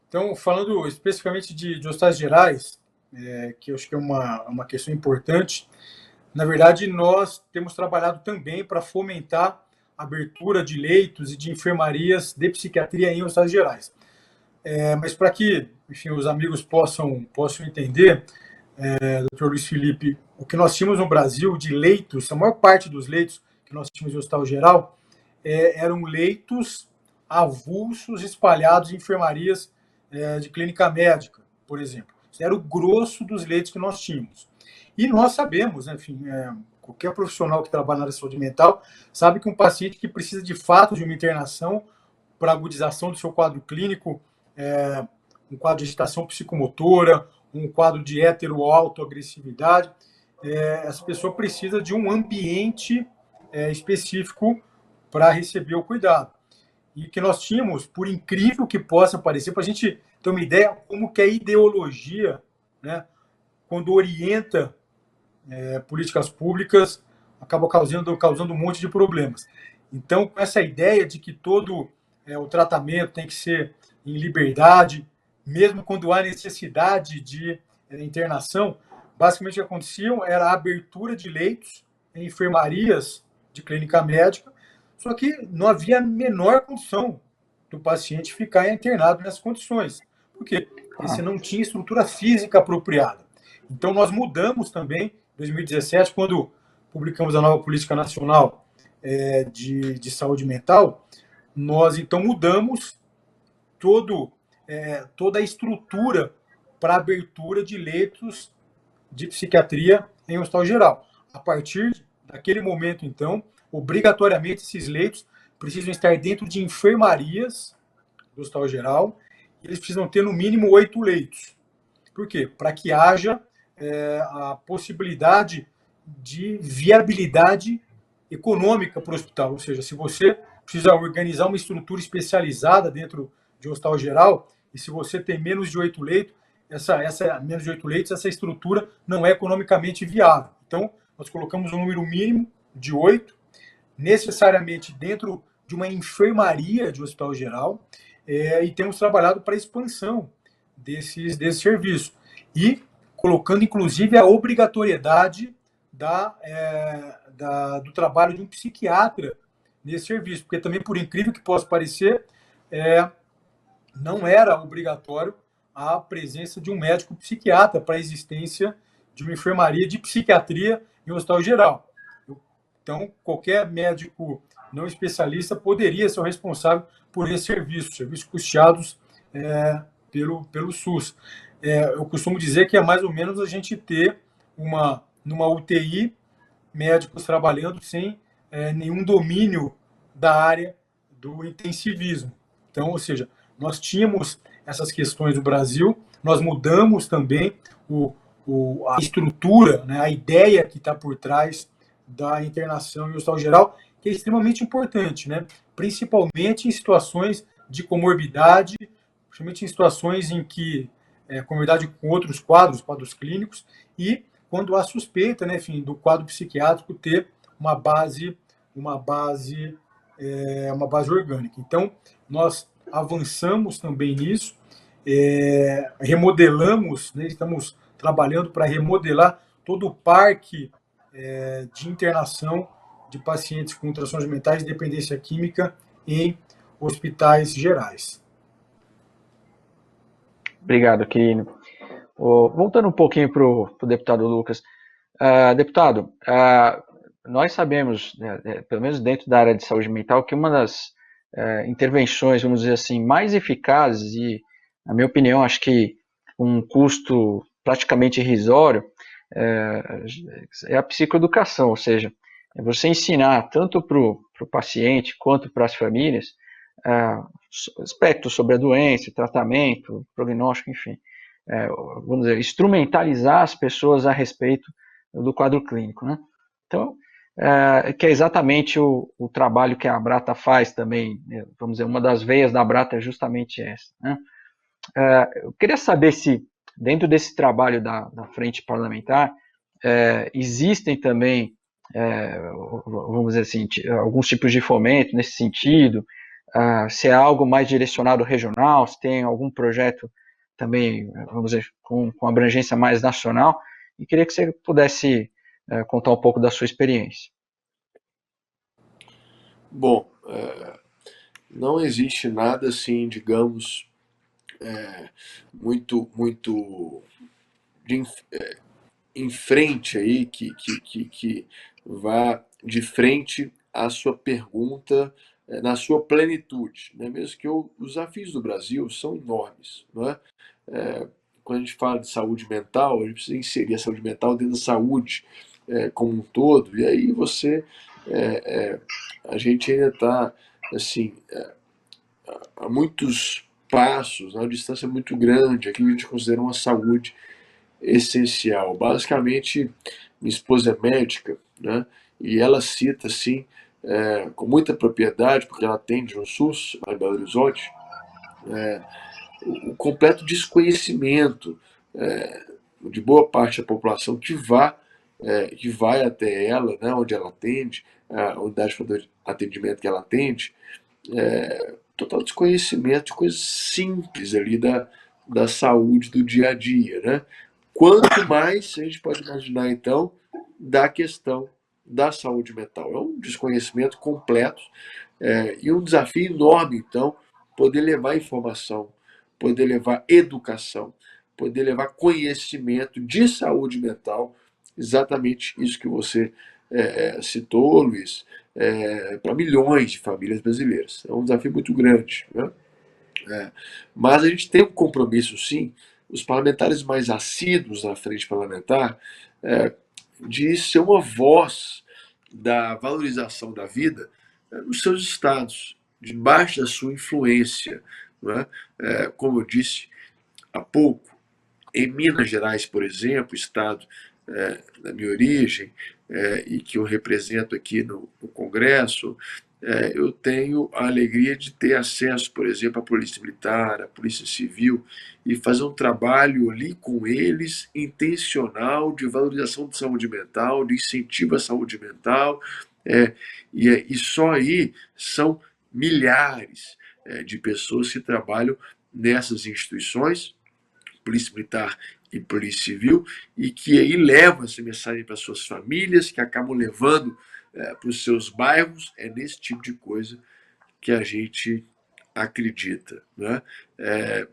S3: Então, falando especificamente de hospitais gerais, que eu acho que é uma questão importante, na verdade, nós temos trabalhado também para fomentar a abertura de leitos e de enfermarias de psiquiatria em hospitais gerais. Mas para que, enfim, os amigos possam entender, Dr. Luiz Felipe, o que nós tínhamos no Brasil de leitos, a maior parte dos leitos que nós tínhamos em hospital geral eram leitos avulsos espalhados em enfermarias de clínica médica, por exemplo. Isso era o grosso dos leitos que nós tínhamos. E nós sabemos, né, enfim, qualquer profissional que trabalha na área de saúde mental sabe que um paciente que precisa de fato de uma internação para agudização do seu quadro clínico, um quadro de agitação psicomotora, um quadro de hétero ou autoagressividade, essa pessoa precisa de um ambiente específico para receber o cuidado. E que nós tínhamos, por incrível que possa parecer, para a gente ter uma ideia como que a ideologia, né, quando orienta políticas públicas, acaba causando um monte de problemas. Então, com essa ideia de que todo o tratamento tem que ser em liberdade, mesmo quando há necessidade de internação, basicamente o que acontecia era a abertura de leitos em enfermarias de clínica médica, só que não havia a menor condição do paciente ficar internado nessas condições. Por quê? Porque você não tinha estrutura física apropriada. Então, nós mudamos também, em 2017, quando publicamos a nova Política Nacional de Saúde Mental, nós, então, mudamos toda a estrutura para abertura de leitos de psiquiatria em hospital geral. A partir daquele momento, então, obrigatoriamente esses leitos precisam estar dentro de enfermarias do hospital geral e eles precisam ter no mínimo 8 leitos. Por quê? Para que haja a possibilidade de viabilidade econômica para o hospital. Ou seja, se você precisa organizar uma estrutura especializada dentro de um hospital geral, e se você tem menos de 8 leitos, menos de 8 leitos, essa estrutura não é economicamente viável. Então, nós colocamos um número mínimo de 8, necessariamente dentro de uma enfermaria de um hospital geral, e temos trabalhado para a expansão desses serviços. E colocando, inclusive, a obrigatoriedade do trabalho de um psiquiatra nesse serviço, porque também, por incrível que possa parecer, não era obrigatório a presença de um médico psiquiatra para a existência de uma enfermaria de psiquiatria em um hospital geral. Então, qualquer médico não especialista poderia ser o responsável por esse serviços custeados pelo SUS. Eu costumo dizer que é mais ou menos a gente ter numa UTI, médicos trabalhando sem nenhum domínio da área do intensivismo. Então, ou seja, nós tínhamos essas questões no Brasil, nós mudamos também a estrutura, né, a ideia que está por trás da internação em hospital geral, que é extremamente importante, né? Principalmente em situações de comorbidade, principalmente em situações em que comorbidade com outros quadros clínicos, e quando há suspeita, né, enfim, do quadro psiquiátrico ter uma base orgânica. Então, nós avançamos também nisso, remodelamos, né, estamos trabalhando para remodelar todo o parque de internação de pacientes com transtornos mentais e dependência química em hospitais gerais.
S1: Obrigado, Quirino. Voltando um pouquinho para o deputado Lucas. Deputado, nós sabemos, pelo menos dentro da área de saúde mental, que uma das intervenções, vamos dizer assim, mais eficazes e, na minha opinião, acho que um custo praticamente irrisório, é a psicoeducação, ou seja, é você ensinar tanto para o paciente quanto para as famílias aspectos sobre a doença, tratamento, prognóstico, enfim. Vamos dizer, instrumentalizar as pessoas a respeito do quadro clínico, né? Então, que é exatamente o trabalho que a Abrata faz também, né? Vamos dizer, uma das veias da Abrata é justamente essa, né? Eu queria saber se, dentro desse trabalho da frente parlamentar, existem também, vamos dizer assim, alguns tipos de fomento nesse sentido, se é algo mais direcionado regional, se tem algum projeto também, vamos dizer, com abrangência mais nacional, e queria que você pudesse contar um pouco da sua experiência.
S2: Bom, não existe nada assim, digamos, muito em frente aí, que vá de frente à sua pergunta na sua plenitude, né? Mesmo que os desafios do Brasil são enormes, não é? Quando a gente fala de saúde mental, a gente precisa inserir a saúde mental dentro da saúde como um todo, e aí a gente ainda está assim, a muitos passos, uma distância muito grande, aquilo que a gente considera uma saúde essencial. Basicamente, minha esposa é médica, né? E ela cita assim com muita propriedade, porque ela atende no SUS, lá em Belo Horizonte, o completo desconhecimento de boa parte da população que vai até ela, né, onde ela atende, a unidade de atendimento que ela atende, total desconhecimento de coisas simples ali da saúde do dia a dia, né? Quanto mais a gente pode imaginar, então, da questão da saúde mental. É um desconhecimento completo e um desafio enorme, então, poder levar informação, poder levar educação, poder levar conhecimento de saúde mental, exatamente isso que você citou, Luiz, para milhões de famílias brasileiras. É um desafio muito grande, né? Mas a gente tem um compromisso, sim, os parlamentares mais assíduos na frente parlamentar, de ser uma voz da valorização da vida nos seus estados, debaixo da sua influência. Não é? Como eu disse há pouco, em Minas Gerais, por exemplo, estado da minha origem e que eu represento aqui no Congresso, eu tenho a alegria de ter acesso, por exemplo, à Polícia Militar, à Polícia Civil, e fazer um trabalho ali com eles intencional de valorização de saúde mental, de incentivo à saúde mental, e só aí são milhares de pessoas que trabalham nessas instituições, Polícia Militar e Polícia Civil, e que aí levam essa mensagem para suas famílias, que acabam levando para os seus bairros. É nesse tipo de coisa que a gente acredita. Né?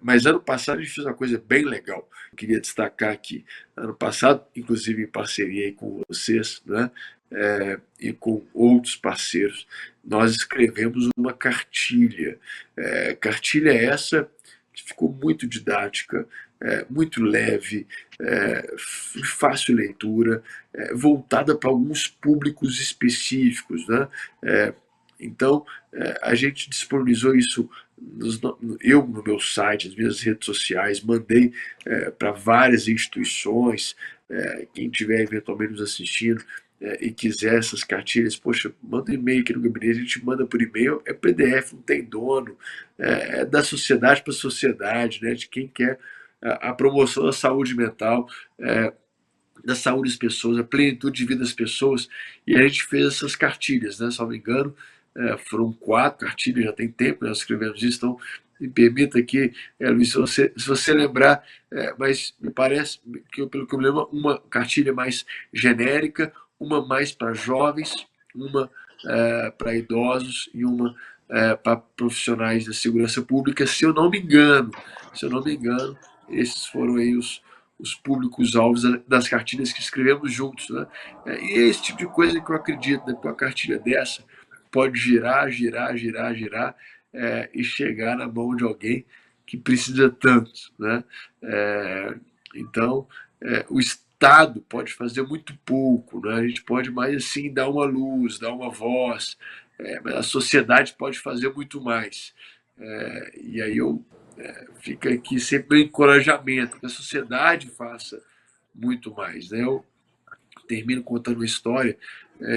S2: Mas ano passado a gente fez uma coisa bem legal, eu queria destacar aqui. Ano passado, inclusive em parceria aí com vocês, né? E com outros parceiros, nós escrevemos uma cartilha. Cartilha essa que ficou muito didática, muito leve, fácil leitura, voltada para alguns públicos específicos. Né? Então, a gente disponibilizou isso, eu no meu site, nas minhas redes sociais, mandei para várias instituições, quem estiver eventualmente nos assistindo e quiser essas cartilhas, poxa, manda um e-mail aqui no gabinete, a gente manda por e-mail, é PDF, não tem dono, é da sociedade para a sociedade, né, de quem quer a promoção da saúde mental, da saúde das pessoas, a plenitude de vida das pessoas, e a gente fez essas cartilhas, né, se não me engano, foram 4 cartilhas, já tem tempo que nós escrevemos isso, então me permita aqui, Luiz, se você lembrar, mas me parece que, pelo que eu me lembro, uma cartilha mais genérica, uma mais para jovens, uma para idosos e uma para profissionais da segurança pública, se eu não me engano, esses foram aí os públicos-alvos das cartilhas que escrevemos juntos. Né? E é esse tipo de coisa que eu acredito, né? Que uma cartilha dessa pode girar, e chegar na mão de alguém que precisa tanto. Né? Então, o Estado pode fazer muito pouco, né? A gente pode mais assim dar uma luz, dar uma voz, mas a sociedade pode fazer muito mais. E aí fica aqui sempre o encorajamento que a sociedade faça muito mais. Né? Eu termino contando uma história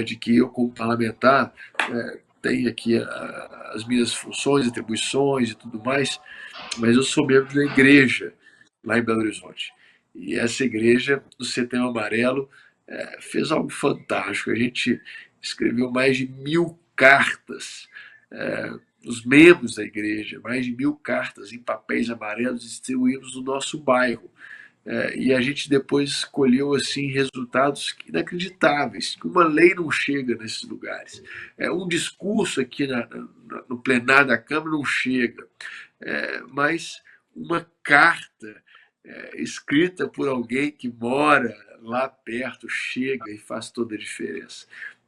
S2: de que eu, como parlamentar, tenho aqui as minhas funções, atribuições e tudo mais, mas eu sou membro da igreja lá em Belo Horizonte. E essa igreja, do Setembro Amarelo, fez algo fantástico. A gente escreveu mais de 1000 cartas, os membros da igreja, mais de 1000 cartas em papéis amarelos distribuímos no nosso bairro. E a gente depois escolheu assim resultados inacreditáveis, que uma lei não chega nesses lugares. Um discurso aqui no plenário da Câmara não chega, mas uma carta escrita por alguém que mora lá perto chega e faz toda a diferença.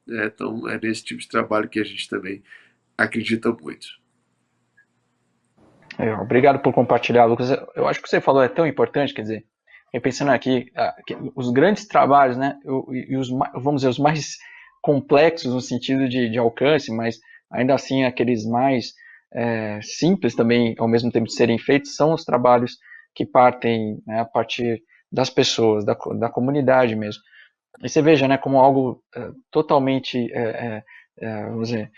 S2: Então é nesse tipo de trabalho que a gente também acredita muito.
S1: Obrigado por compartilhar, Lucas. Eu acho que você falou é tão importante, quer dizer, pensando aqui, os grandes trabalhos, né, e vamos dizer, os mais complexos no sentido de alcance, mas ainda assim aqueles mais simples também, ao mesmo tempo de serem feitos, são os trabalhos que partem, né, a partir das pessoas, da comunidade mesmo. E você veja, né, como algo totalmente vamos dizer,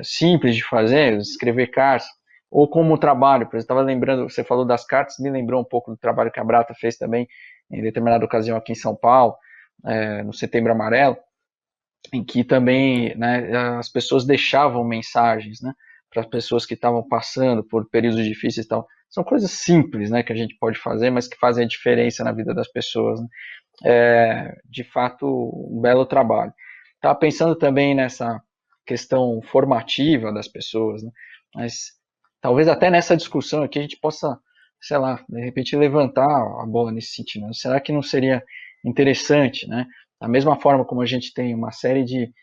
S1: simples de fazer, escrever cartas, ou como trabalho. Por exemplo, estava lembrando, você falou das cartas, me lembrou um pouco do trabalho que a Brata fez também em determinada ocasião aqui em São Paulo, no Setembro Amarelo, em que também, né, as pessoas deixavam mensagens, né, para as pessoas que estavam passando por períodos difíceis e tal. São coisas simples, né, que a gente pode fazer, mas que fazem a diferença na vida das pessoas, né? De fato, um belo trabalho. Estava pensando também nessa questão formativa das pessoas, né? Mas talvez até nessa discussão aqui a gente possa, sei lá, de repente levantar a bola nesse sentido, né? Será que não seria interessante, né? Da mesma forma como a gente tem uma série de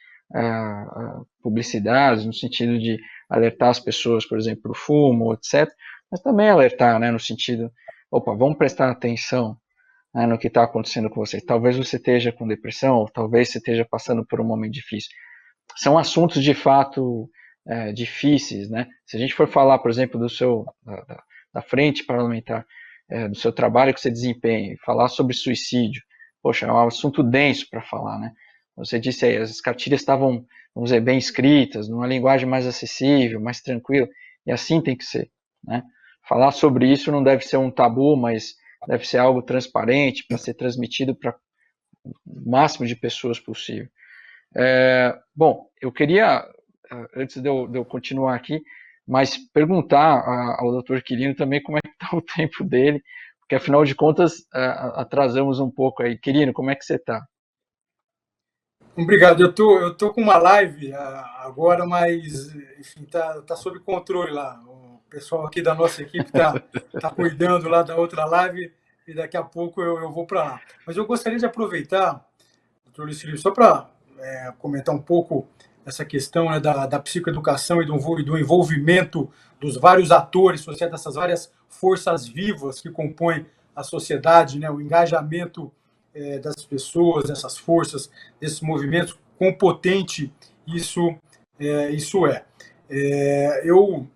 S1: publicidades no sentido de alertar as pessoas, por exemplo, para o fumo, etc., mas também alertar, né, no sentido, opa, vamos prestar atenção, né, no que está acontecendo com você. Talvez você esteja com depressão, ou talvez você esteja passando por um momento difícil. São assuntos de fato difíceis, né? Se a gente for falar, por exemplo, da frente parlamentar, do seu trabalho que você desempenha, falar sobre suicídio, poxa, é um assunto denso para falar, né? Você disse aí, as cartilhas estavam, vamos dizer, bem escritas, numa linguagem mais acessível, mais tranquila, e assim tem que ser, né? Falar sobre isso não deve ser um tabu, mas deve ser algo transparente para ser transmitido para o máximo de pessoas possível. Bom, eu queria, antes de eu continuar aqui, mas perguntar ao Dr. Quirino também como é que está o tempo dele, porque afinal de contas atrasamos um pouco aí. Quirino, como é que você está?
S3: Obrigado. Eu tô com uma live agora, mas enfim, tá sob controle lá. O pessoal aqui da nossa equipe tá cuidando lá da outra live e daqui a pouco eu vou para lá. Mas eu gostaria de aproveitar, doutor Luiz Felipe, só para comentar um pouco essa questão, né, da psicoeducação e do envolvimento dos vários atores sociais, dessas várias forças vivas que compõem a sociedade, né, o engajamento das pessoas, dessas forças, desses movimentos, quão potente isso é. Eu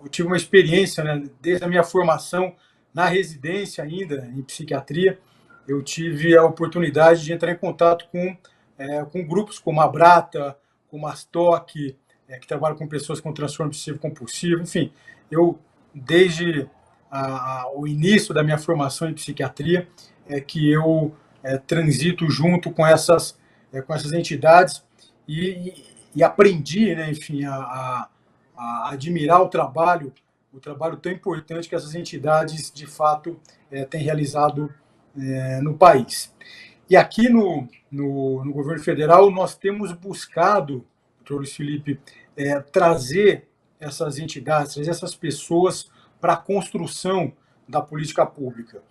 S3: tive uma experiência, né, desde a minha formação na residência ainda em psiquiatria, eu tive a oportunidade de entrar em contato com grupos como a Brata, como a STOC, que trabalham com pessoas com transtorno obsessivo compulsivo, enfim, eu, desde o início da minha formação em psiquiatria, que eu transito junto com essas entidades e aprendi, né, enfim, a admirar o trabalho tão importante que essas entidades, de fato, têm realizado no país. E aqui no governo federal, nós temos buscado, doutor Luiz Felipe, trazer essas entidades, trazer essas pessoas para a construção da política pública.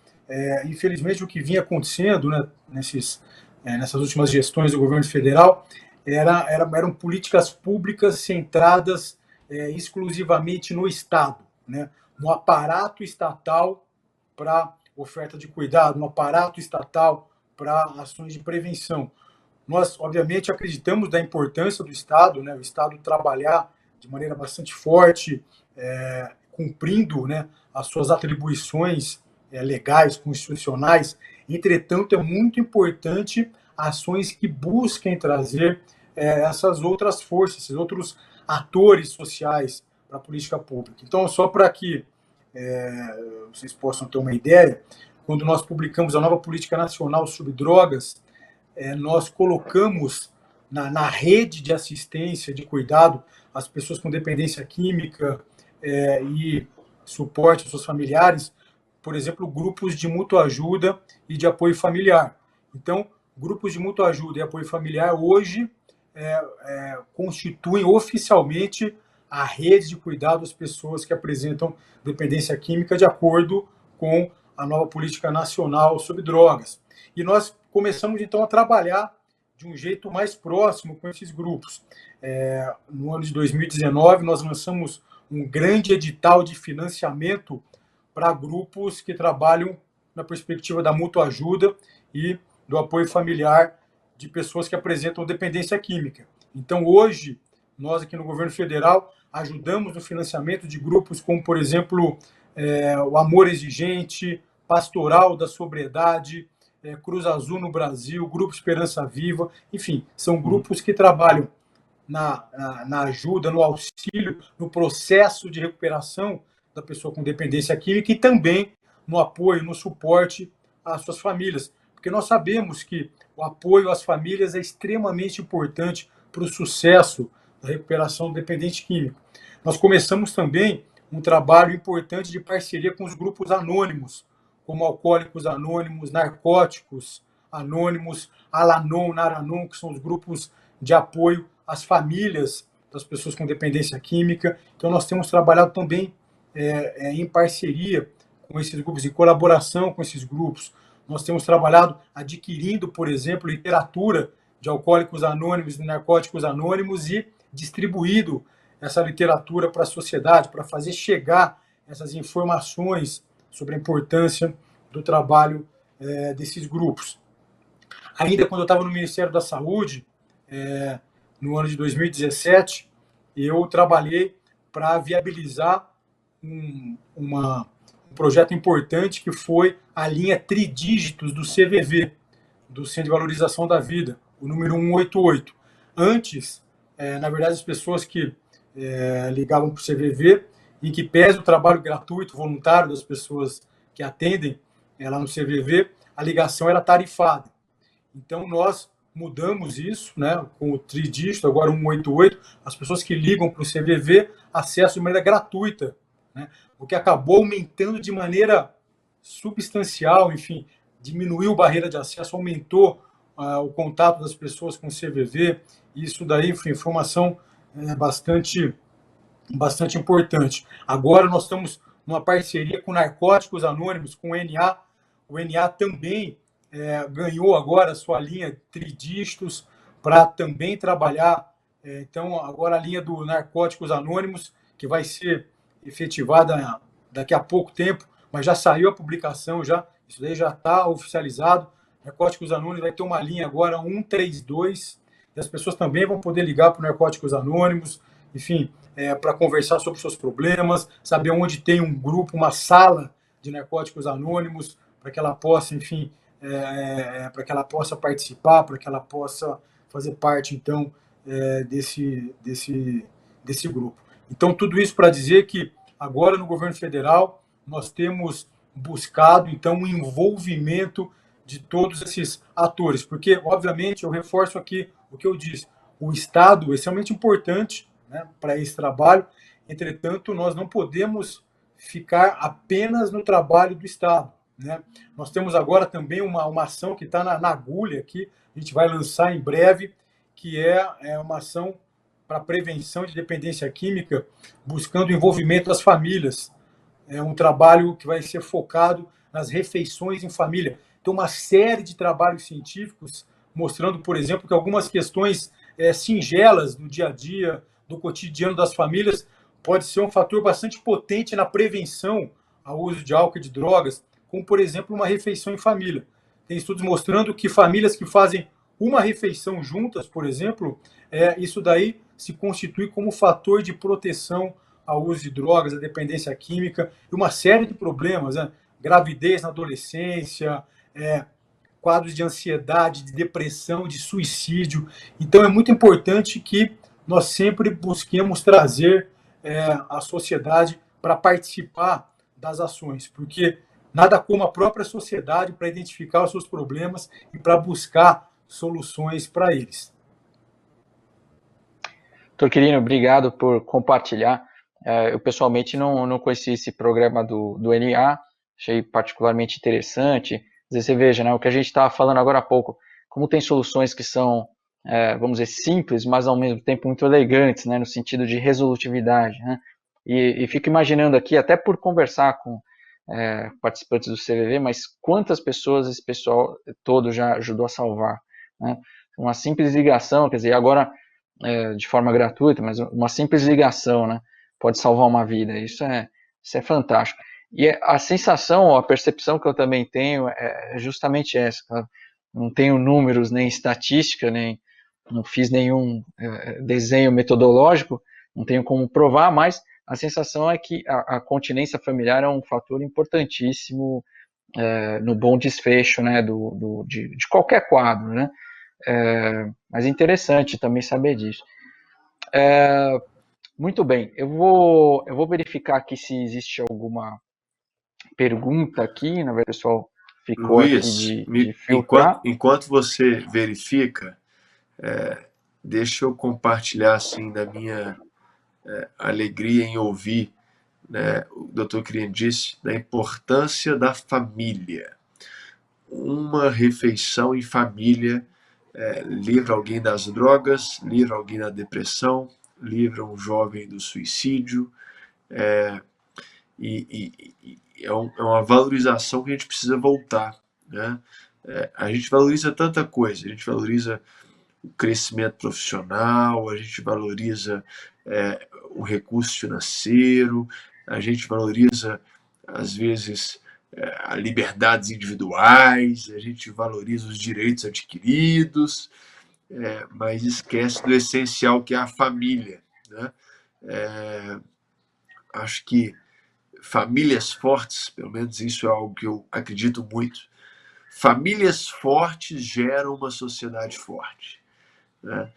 S3: Infelizmente, o que vinha acontecendo, né, nessas últimas gestões do governo federal eram políticas públicas centradas exclusivamente no Estado, né, no aparato estatal para oferta de cuidado, no aparato estatal para ações de prevenção. Nós, obviamente, acreditamos da importância do Estado, né, o Estado trabalhar de maneira bastante forte, cumprindo, né, as suas atribuições legais, constitucionais. Entretanto, é muito importante ações que busquem trazer essas outras forças, esses outros atores sociais para a política pública. Então, só para que vocês possam ter uma ideia, quando nós publicamos a nova Política Nacional sobre Drogas, nós colocamos na rede de assistência, de cuidado às pessoas com dependência química e suporte aos seus familiares, por exemplo, grupos de mútua ajuda e de apoio familiar. Então, grupos de mútua ajuda e apoio familiar hoje constituem oficialmente a rede de cuidado às pessoas que apresentam dependência química de acordo com a nova Política Nacional sobre Drogas. E nós começamos, então, a trabalhar de um jeito mais próximo com esses grupos. No ano de 2019, nós lançamos um grande edital de financiamento para grupos que trabalham na perspectiva da mútua ajuda e do apoio familiar de pessoas que apresentam dependência química. Então, hoje, nós aqui no governo federal ajudamos no financiamento de grupos como, por exemplo, o Amor Exigente, Pastoral da Sobriedade, Cruz Azul no Brasil, Grupo Esperança Viva, enfim, são grupos que trabalham na ajuda, no auxílio, no processo de recuperação da pessoa com dependência química e também no apoio, no suporte às suas famílias. Porque nós sabemos que o apoio às famílias é extremamente importante para o sucesso da recuperação do dependente químico. Nós começamos também um trabalho importante de parceria com os grupos anônimos, como Alcoólicos Anônimos, Narcóticos Anônimos, Alanon, Naranon, que são os grupos de apoio às famílias das pessoas com dependência química. Então, nós temos trabalhado também em parceria com esses grupos, em colaboração com esses grupos. Nós temos trabalhado adquirindo, por exemplo, literatura de Alcoólicos Anônimos e Narcóticos Anônimos e distribuído essa literatura para a sociedade, para fazer chegar essas informações sobre a importância do trabalho desses grupos. Ainda quando eu estava no Ministério da Saúde, no ano de 2017, eu trabalhei para viabilizar um projeto importante que foi a linha Tridígitos do CVV, do Centro de Valorização da Vida, o número 188. Antes, na verdade, as pessoas que ligavam para o CVV, em que pese o trabalho gratuito, voluntário das pessoas que atendem lá no CVV, a ligação era tarifada. Então, nós mudamos isso, né, com o tridígito, agora 188, as pessoas que ligam para o CVV acessam de maneira gratuita, né, o que acabou aumentando de maneira substancial, enfim, diminuiu a barreira de acesso, aumentou o contato das pessoas com o CVV, e isso daí, enfim, informação bastante importante. Agora nós estamos numa parceria com Narcóticos Anônimos, com o NA. O NA também ganhou agora a sua linha Tridígitos para também trabalhar. Então, agora a linha do Narcóticos Anônimos, que vai ser efetivada daqui a pouco tempo, mas já saiu a publicação, isso daí já está oficializado. Narcóticos Anônimos vai ter uma linha agora 132, e as pessoas também vão poder ligar para o Narcóticos Anônimos, enfim, para conversar sobre seus problemas, saber onde tem um grupo, uma sala de Narcóticos Anônimos, para que ela possa, enfim, para que ela possa participar, para que ela possa fazer parte, então, desse grupo. Então, tudo isso para dizer que agora no governo federal nós temos buscado, então, o envolvimento de todos esses atores, porque, obviamente, eu reforço aqui o que eu disse, o Estado é extremamente importante, né, para esse trabalho, entretanto, nós não podemos ficar apenas no trabalho do Estado, né? Nós temos agora também uma ação que está na agulha aqui, a gente vai lançar em breve, que é uma ação para prevenção de dependência química, buscando o envolvimento das famílias. É um trabalho que vai ser focado nas refeições em família. Tem uma série de trabalhos científicos mostrando, por exemplo, que algumas questões singelas do dia a dia, do cotidiano das famílias, pode ser um fator bastante potente na prevenção ao uso de álcool e de drogas, como, por exemplo, uma refeição em família. Tem estudos mostrando que famílias que fazem uma refeição juntas, por exemplo, isso daí se constitui como fator de proteção ao uso de drogas, à dependência química, e uma série de problemas, né? Gravidez na adolescência, quadros de ansiedade, de depressão, de suicídio. Então, é muito importante que nós sempre busquemos trazer a sociedade para participar das ações, porque nada como a própria sociedade para identificar os seus problemas e para buscar soluções para eles.
S1: Doutor Quirino, obrigado por compartilhar. Eu pessoalmente não conheci esse programa do NA, achei particularmente interessante. Às vezes você veja, né, o que a gente estava falando agora há pouco, como tem soluções que são, vamos dizer, simples, mas ao mesmo tempo muito elegantes, né, no sentido de resolutividade, né? E fico imaginando aqui, até por conversar com participantes do CVV, mas quantas pessoas esse pessoal todo já ajudou a salvar, né? Uma simples ligação, quer dizer, agora de forma gratuita, mas uma simples ligação, né, pode salvar uma vida. Isso é fantástico. E a sensação, a percepção que eu também tenho é justamente essa. Tá? Não tenho números nem estatística, não fiz nenhum desenho metodológico, não tenho como provar, mas a sensação é que a continência familiar é um fator importantíssimo no bom desfecho, né, de qualquer quadro, né? Mas é interessante também saber disso. Muito bem, eu vou verificar aqui se existe alguma pergunta aqui, na verdade, o pessoal ficou aqui
S2: Luiz,
S1: de filtrar.
S2: enquanto você verifica, deixa eu compartilhar assim da minha alegria em ouvir, né, o Dr. Crian disse da importância da família. Uma refeição em família livra alguém das drogas, livra alguém da depressão, livra um jovem do suicídio. É uma valorização que a gente precisa voltar, né? A gente valoriza tanta coisa, a gente valoriza o crescimento profissional, a gente valoriza o recurso financeiro, a gente valoriza, às vezes, liberdades individuais, a gente valoriza os direitos adquiridos, mas esquece do essencial que é a família, né? Acho que famílias fortes, pelo menos isso é algo que eu acredito muito, famílias fortes geram uma sociedade forte, né?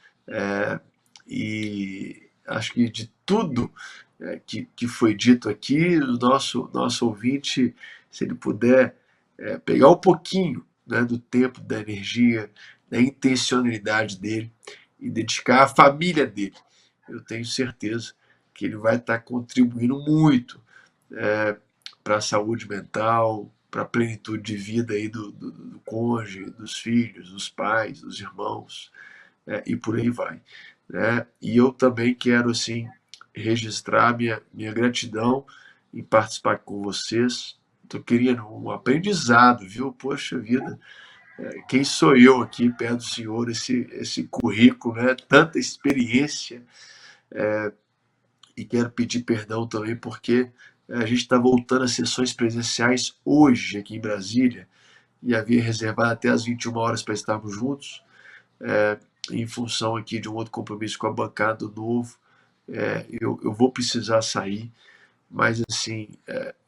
S2: E acho que de tudo que foi dito aqui, o nosso ouvinte, se ele puder pegar um pouquinho, né, do tempo, da energia, da intencionalidade dele e dedicar à família dele, eu tenho certeza que ele vai estar contribuindo muito para a saúde mental, para a plenitude de vida aí do cônjuge, dos filhos, dos pais, dos irmãos, e por aí vai, né? E eu também quero assim registrar minha gratidão em participar com vocês. Estou querendo um aprendizado, viu? Poxa vida, quem sou eu aqui perto do senhor, esse currículo, né? Tanta experiência, e quero pedir perdão também porque a gente está voltando às sessões presenciais hoje aqui em Brasília e havia reservado até às 21 horas para estarmos juntos, em função aqui de um outro compromisso com a bancada do Novo. Eu vou precisar sair, mas assim,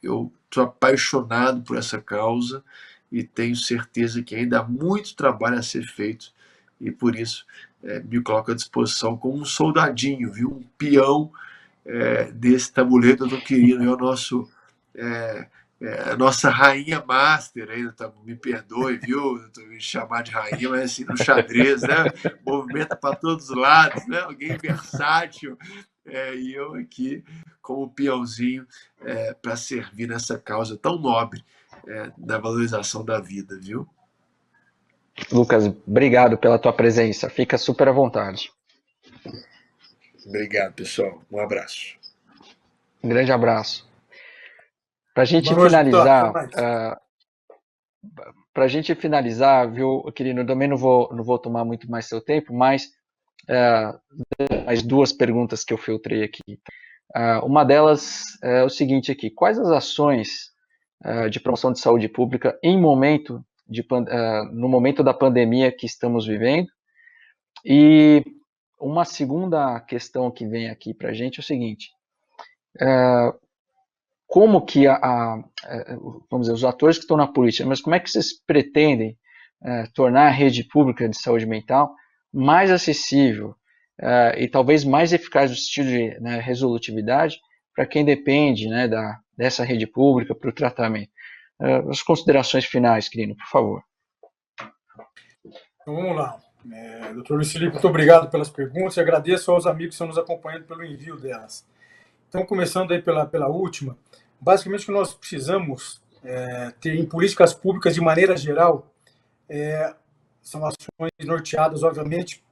S2: eu estou apaixonado por essa causa e tenho certeza que ainda há muito trabalho a ser feito e por isso me coloco à disposição como um soldadinho, viu? Um peão desse tabuleiro do Quirino. É o nosso a nossa rainha master ainda, tá, me perdoe, viu? Me chamar de rainha, mas assim, no xadrez, né? Movimenta para todos os lados, né? Alguém versátil. E eu aqui, como peãozinho, para servir nessa causa tão nobre da valorização da vida, viu?
S1: Lucas, obrigado pela tua presença. Fica super à vontade.
S2: Obrigado, pessoal. Um abraço.
S1: Um grande abraço. Para a gente
S3: Boa noite,
S1: finalizar,
S3: deputado.
S1: viu, querido, eu também não vou tomar muito mais seu tempo, mas as duas perguntas que eu filtrei aqui. Uma delas é o seguinte aqui: quais as ações de promoção de saúde pública no momento da pandemia que estamos vivendo? E uma segunda questão que vem aqui para a gente é o seguinte: como que vamos dizer, os atores que estão na política, mas como é que vocês pretendem tornar a rede pública de saúde mental mais acessível e talvez mais eficaz no sentido de, né, resolutividade para quem depende, né, dessa rede pública para o tratamento? As considerações finais, Quirino, por favor.
S3: Então vamos lá. Dr. Luiz Felipe, muito obrigado pelas perguntas e agradeço aos amigos que estão nos acompanhando pelo envio delas. Então, começando aí pela última, basicamente o que nós precisamos ter em políticas públicas de maneira geral são ações norteadas, obviamente,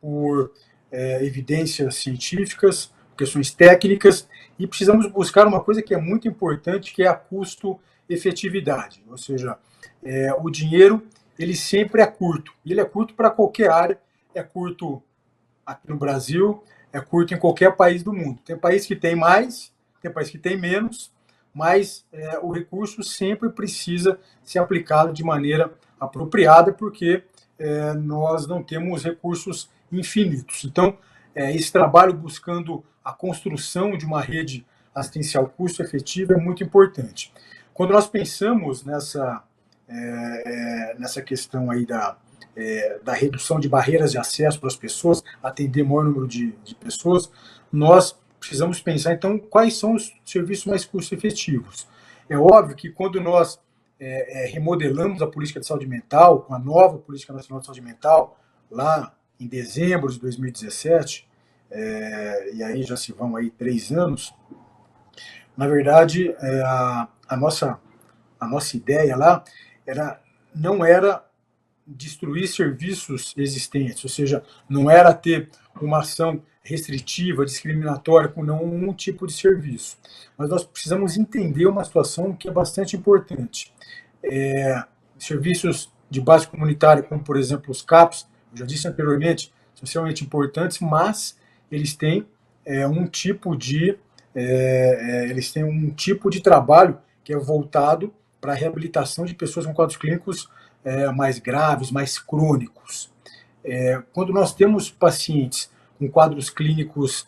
S3: por evidências científicas, questões técnicas, e precisamos buscar uma coisa que é muito importante, que é a custo-efetividade, ou seja, o dinheiro ele sempre é curto, e ele é curto para qualquer área, é curto aqui no Brasil, é curto em qualquer país do mundo. Tem país que tem mais, tem país que tem menos, mas o recurso sempre precisa ser aplicado de maneira apropriada, porque nós não temos recursos infinitos. Então, esse trabalho buscando a construção de uma rede assistencial custo-efetiva é muito importante. Quando nós pensamos nessa questão aí da redução de barreiras de acesso para as pessoas, atender maior número de pessoas, nós precisamos pensar, então, quais são os serviços mais custo-efetivos. É óbvio que quando nós remodelamos a política de saúde mental, com a nova Política Nacional de Saúde Mental, lá em dezembro de 2017, e aí já se vão aí 3 anos, na verdade, a nossa ideia lá não era destruir serviços existentes, ou seja, não era ter uma ação restritiva, discriminatória com nenhum tipo de serviço. Mas nós precisamos entender uma situação que é bastante importante. Serviços de base comunitária, como por exemplo os CAPs, eu já disse anteriormente, são extremamente importantes, mas eles têm um tipo de trabalho que é voltado para a reabilitação de pessoas com quadros clínicos mais graves, mais crônicos. Quando nós temos pacientes com quadros clínicos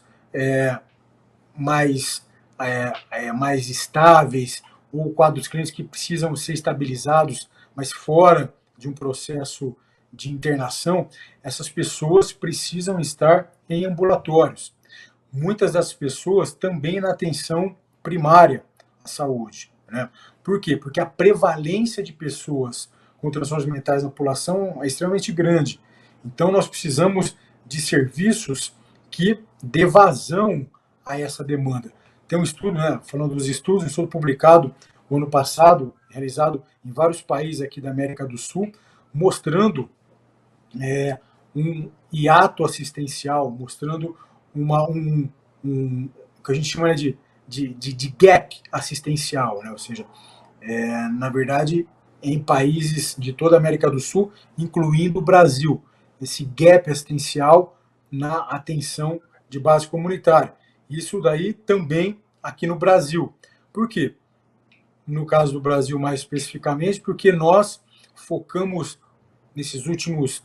S3: mais estáveis, ou quadros clínicos que precisam ser estabilizados, mas fora de um processo de internação, essas pessoas precisam estar em ambulatórios. Muitas das pessoas também na atenção primária à saúde, né? Por quê? Porque a prevalência de pessoas com transtornos mentais na população é extremamente grande. Então, nós precisamos de serviços que dê vazão a essa demanda. Tem um estudo, né, falando dos estudos, um estudo publicado no ano passado, realizado em vários países aqui da América do Sul, mostrando um hiato assistencial, mostrando o que a gente chama de gap assistencial, né? Ou seja, na verdade, em países de toda a América do Sul, incluindo o Brasil, esse gap assistencial na atenção de base comunitária. Isso daí também aqui no Brasil. Por quê? No caso do Brasil, mais especificamente, porque nós focamos nesses últimos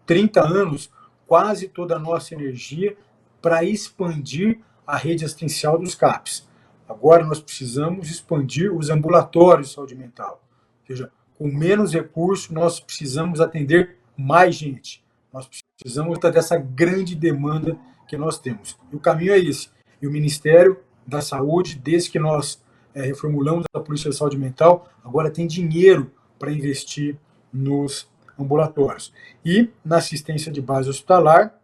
S3: 30 anos quase toda a nossa energia para expandir a rede assistencial dos CAPs. Agora nós precisamos expandir os ambulatórios de saúde mental. Ou seja, com menos recursos, nós precisamos atender mais gente. Nós precisamos dessa grande demanda que nós temos. E o caminho é esse. E o Ministério da Saúde, desde que nós reformulamos a política de saúde mental, agora tem dinheiro para investir nos ambulatórios. E na assistência de base hospitalar,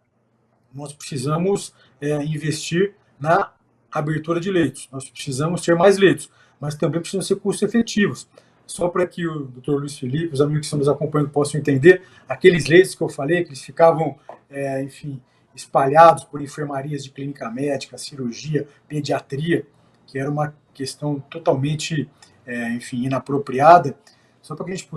S3: nós precisamos investir na abertura de leitos. Nós precisamos ter mais leitos, mas também precisam ser custos efetivos. Só para que o Dr. Luiz Felipe, os amigos que estão nos acompanhando possam entender, aqueles leitos que eu falei, que eles ficavam, espalhados por enfermarias de clínica médica, cirurgia, pediatria, que era uma questão totalmente, inapropriada. Só para que a gente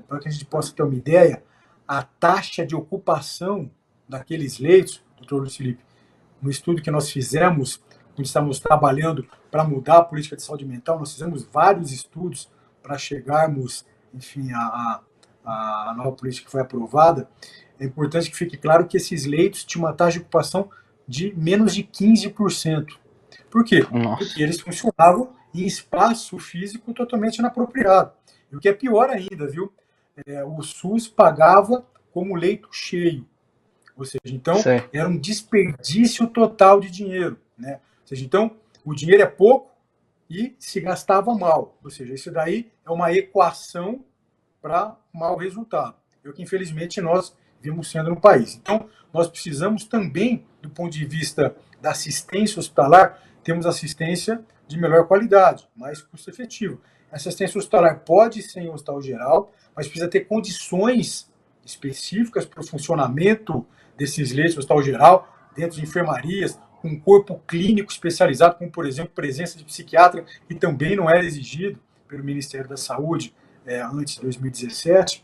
S3: para que a gente possa ter uma ideia, a taxa de ocupação daqueles leitos, Dr. Luiz Felipe, no estudo que nós fizemos, quando estávamos trabalhando para mudar a política de saúde mental, nós fizemos vários estudos para chegarmos, à nova política que foi aprovada. É importante que fique claro que esses leitos tinham uma taxa de ocupação de menos de 15%. Por quê?
S1: Nossa.
S3: Porque eles funcionavam em espaço físico totalmente inapropriado. E o que é pior ainda, viu? O SUS pagava como leito cheio. Ou seja, então, era um desperdício total de dinheiro, né? Ou seja, então, o dinheiro é pouco e se gastava mal. Ou seja, isso daí é uma equação para mau resultado. É o que, infelizmente, nós vimos sendo no país. Então, nós precisamos também, do ponto de vista da assistência hospitalar, temos assistência de melhor qualidade, mais custo-efetiva. Essa assistência hospitalar pode ser em hospital geral, mas precisa ter condições específicas para o funcionamento desses leitos de hospital geral, dentro de enfermarias, com um corpo clínico especializado, como, por exemplo, presença de psiquiatra, que também não era exigido pelo Ministério da Saúde antes de 2017.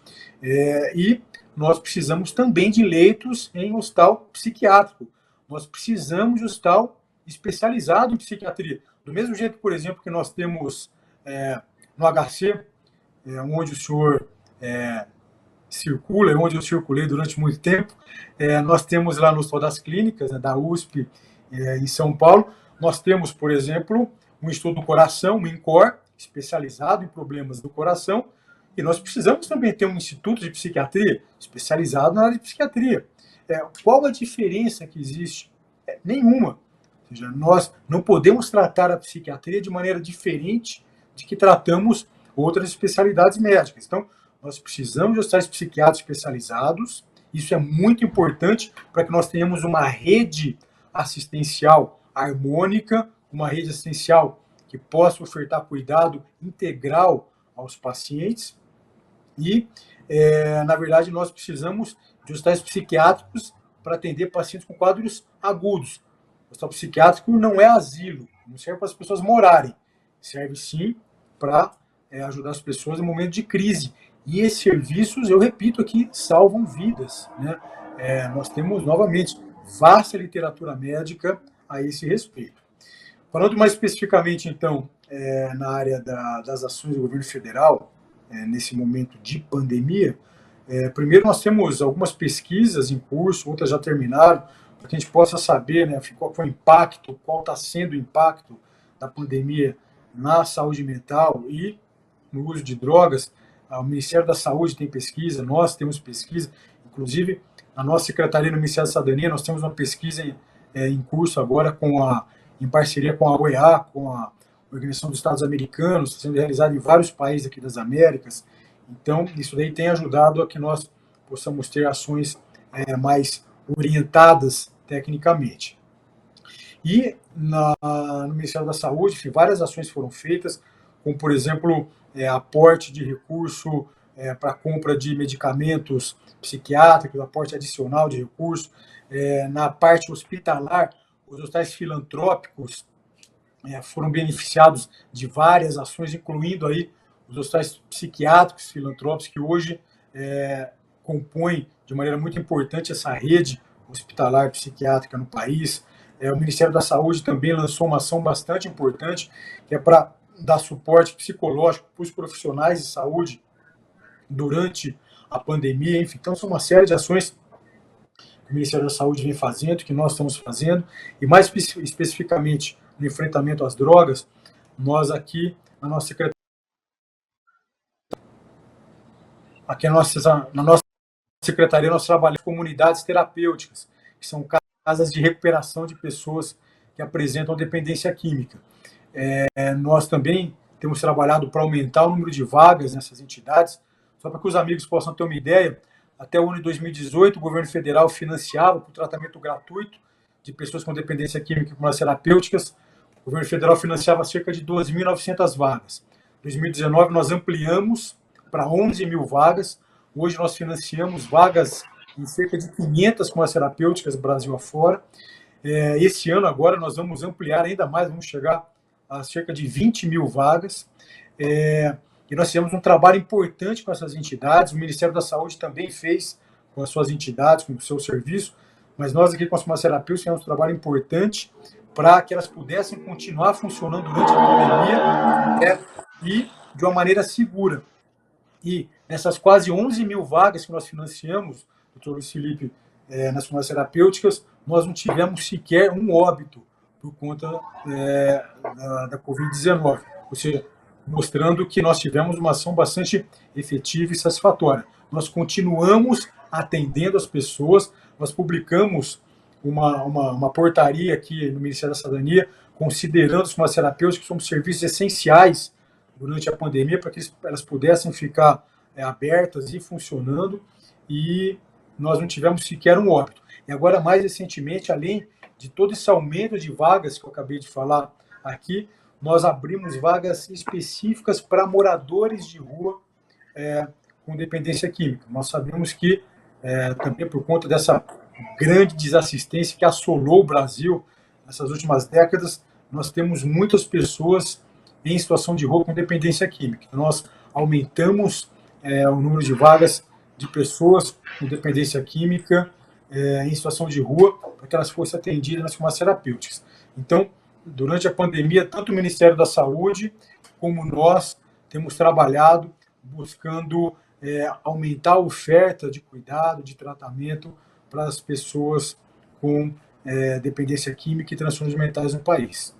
S3: E nós precisamos também de leitos em hospital psiquiátrico. Nós precisamos de hospital especializado em psiquiatria. Do mesmo jeito, por exemplo, que nós temos no HC, onde o senhor circula, onde eu circulei durante muito tempo, nós temos lá no Hospital das Clínicas, né, da USP, em São Paulo, nós temos, por exemplo, um estudo do coração, um INCOR, especializado em problemas do coração, E nós precisamos também ter um instituto de psiquiatria especializado na área de psiquiatria. Qual a diferença que existe? Nenhuma. Ou seja, nós não podemos tratar a psiquiatria de maneira diferente de que tratamos outras especialidades médicas. Então, nós precisamos de hospitais psiquiátricos especializados. Isso é muito importante para que nós tenhamos uma rede assistencial harmônica, uma rede assistencial que possa ofertar cuidado integral aos pacientes. E, na verdade, nós precisamos de hospitais psiquiátricos para atender pacientes com quadros agudos. O hospital psiquiátrico não é asilo, não serve para as pessoas morarem, serve sim para ajudar as pessoas em momento de crise. E esses serviços, eu repito aqui, salvam vidas, né? Nós temos, novamente, vasta literatura médica a esse respeito. Falando mais especificamente, então, na área das ações do governo federal, nesse momento de pandemia, primeiro nós temos algumas pesquisas em curso, outras já terminaram, para que a gente possa saber, né, qual foi o impacto, qual está sendo o impacto da pandemia na saúde mental e no uso de drogas. O Ministério da Saúde tem pesquisa, nós temos pesquisa, inclusive na nossa secretaria no Ministério da Cidadania, nós temos uma pesquisa em curso agora em parceria com a OEA, com a Organização dos Estados Americanos, sendo realizada em vários países aqui das Américas. Então, isso daí tem ajudado a que nós possamos ter ações mais orientadas tecnicamente. E no Ministério da Saúde, várias ações foram feitas, como, por exemplo, aporte de recurso para compra de medicamentos psiquiátricos, aporte adicional de recurso. Na parte hospitalar, os hospitais filantrópicos foram beneficiados de várias ações, incluindo aí os hospitais psiquiátricos filantrópicos, que hoje compõem de maneira muito importante essa rede hospitalar psiquiátrica no país. O Ministério da Saúde também lançou uma ação bastante importante, que é para dar suporte psicológico para os profissionais de saúde durante a pandemia. Enfim, então, são uma série de ações que o Ministério da Saúde vem fazendo, que nós estamos fazendo, e mais especificamente no enfrentamento às drogas, nós aqui na nossa secretaria, na nossa secretaria nós trabalhamos com comunidades terapêuticas, que são casas de recuperação de pessoas que apresentam dependência química. Nós também temos trabalhado para aumentar o número de vagas nessas entidades, só para que os amigos possam ter uma ideia. Até o ano de 2018, o governo federal financiava o tratamento gratuito de pessoas com dependência química com as terapêuticas. O governo federal financiava cerca de 12.900 vagas. Em 2019, nós ampliamos para 11 mil vagas. Hoje, nós financiamos vagas em cerca de 500 com as terapêuticas Brasil afora. Esse ano, agora, nós vamos ampliar ainda mais, vamos chegar a cerca de 20 mil vagas. E nós fizemos um trabalho importante com essas entidades. O Ministério da Saúde também fez com as suas entidades, com o seu serviço, mas nós aqui com as farmacêuticas fizemos um trabalho importante para que elas pudessem continuar funcionando durante a pandemia e de uma maneira segura. E nessas quase 11 mil vagas que nós financiamos, doutor Luiz Felipe, nas farmacêuticas, nós não tivemos sequer um óbito por conta da Covid-19. Ou seja, mostrando que nós tivemos uma ação bastante efetiva e satisfatória. Nós continuamos atendendo as pessoas, nós publicamos uma portaria aqui no Ministério da Cidadania, considerando os farmacêuticos como serviços essenciais durante a pandemia, para que elas pudessem ficar abertas e funcionando, e nós não tivemos sequer um óbito. E agora, mais recentemente, além de todo esse aumento de vagas que eu acabei de falar aqui, nós abrimos vagas específicas para moradores de rua com dependência química. Nós sabemos que, também por conta dessa grande desassistência que assolou o Brasil nessas últimas décadas, nós temos muitas pessoas em situação de rua com dependência química. Então, nós aumentamos o número de vagas de pessoas com dependência química em situação de rua, para que elas fossem atendidas nas farmacêuticas. Então, durante a pandemia, tanto o Ministério da Saúde como nós temos trabalhado buscando aumentar a oferta de cuidado, de tratamento para as pessoas com dependência química e transtornos mentais no país.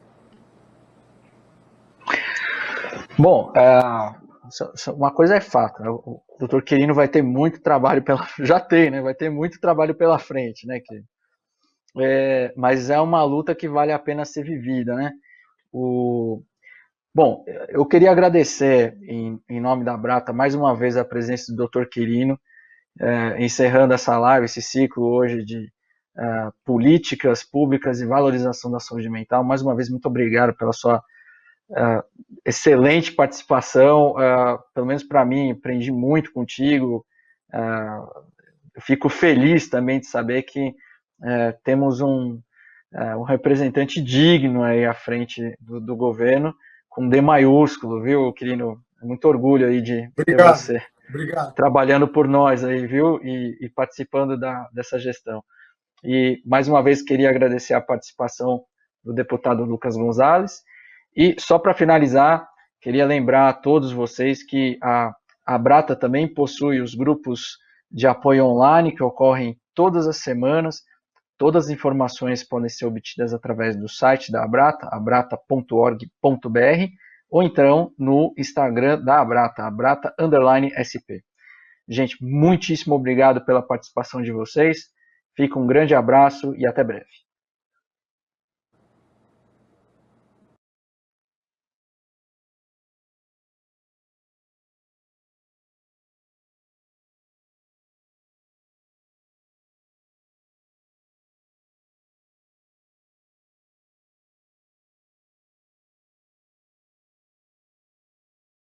S1: Bom, uma coisa é fato, né? O Dr. Quirino vai ter muito trabalho já tem, né? Vai ter muito trabalho pela frente, né? Mas é uma luta que vale a pena ser vivida, né? Bom, eu queria agradecer, em nome da Abrata, mais uma vez a presença do Dr. Quirino, encerrando essa live, esse ciclo hoje de políticas públicas e valorização da saúde mental. Mais uma vez, muito obrigado pela sua excelente participação. Pelo menos para mim, aprendi muito contigo. Eu fico feliz também de saber que temos um representante digno aí à frente do governo, com D maiúsculo, viu, Quirino? Muito orgulho aí de ter você trabalhando por nós aí, viu? E participando dessa gestão. E, mais uma vez, queria agradecer a participação do deputado Lucas Gonzalez. E, só para finalizar, queria lembrar a todos vocês que a Abrata também possui os grupos de apoio online que ocorrem todas as semanas. Todas as informações podem ser obtidas através do site da Abrata, abrata.org.br, ou então no Instagram da Abrata, abrata_sp. Gente, muitíssimo obrigado pela participação de vocês. Fica um grande abraço e até breve.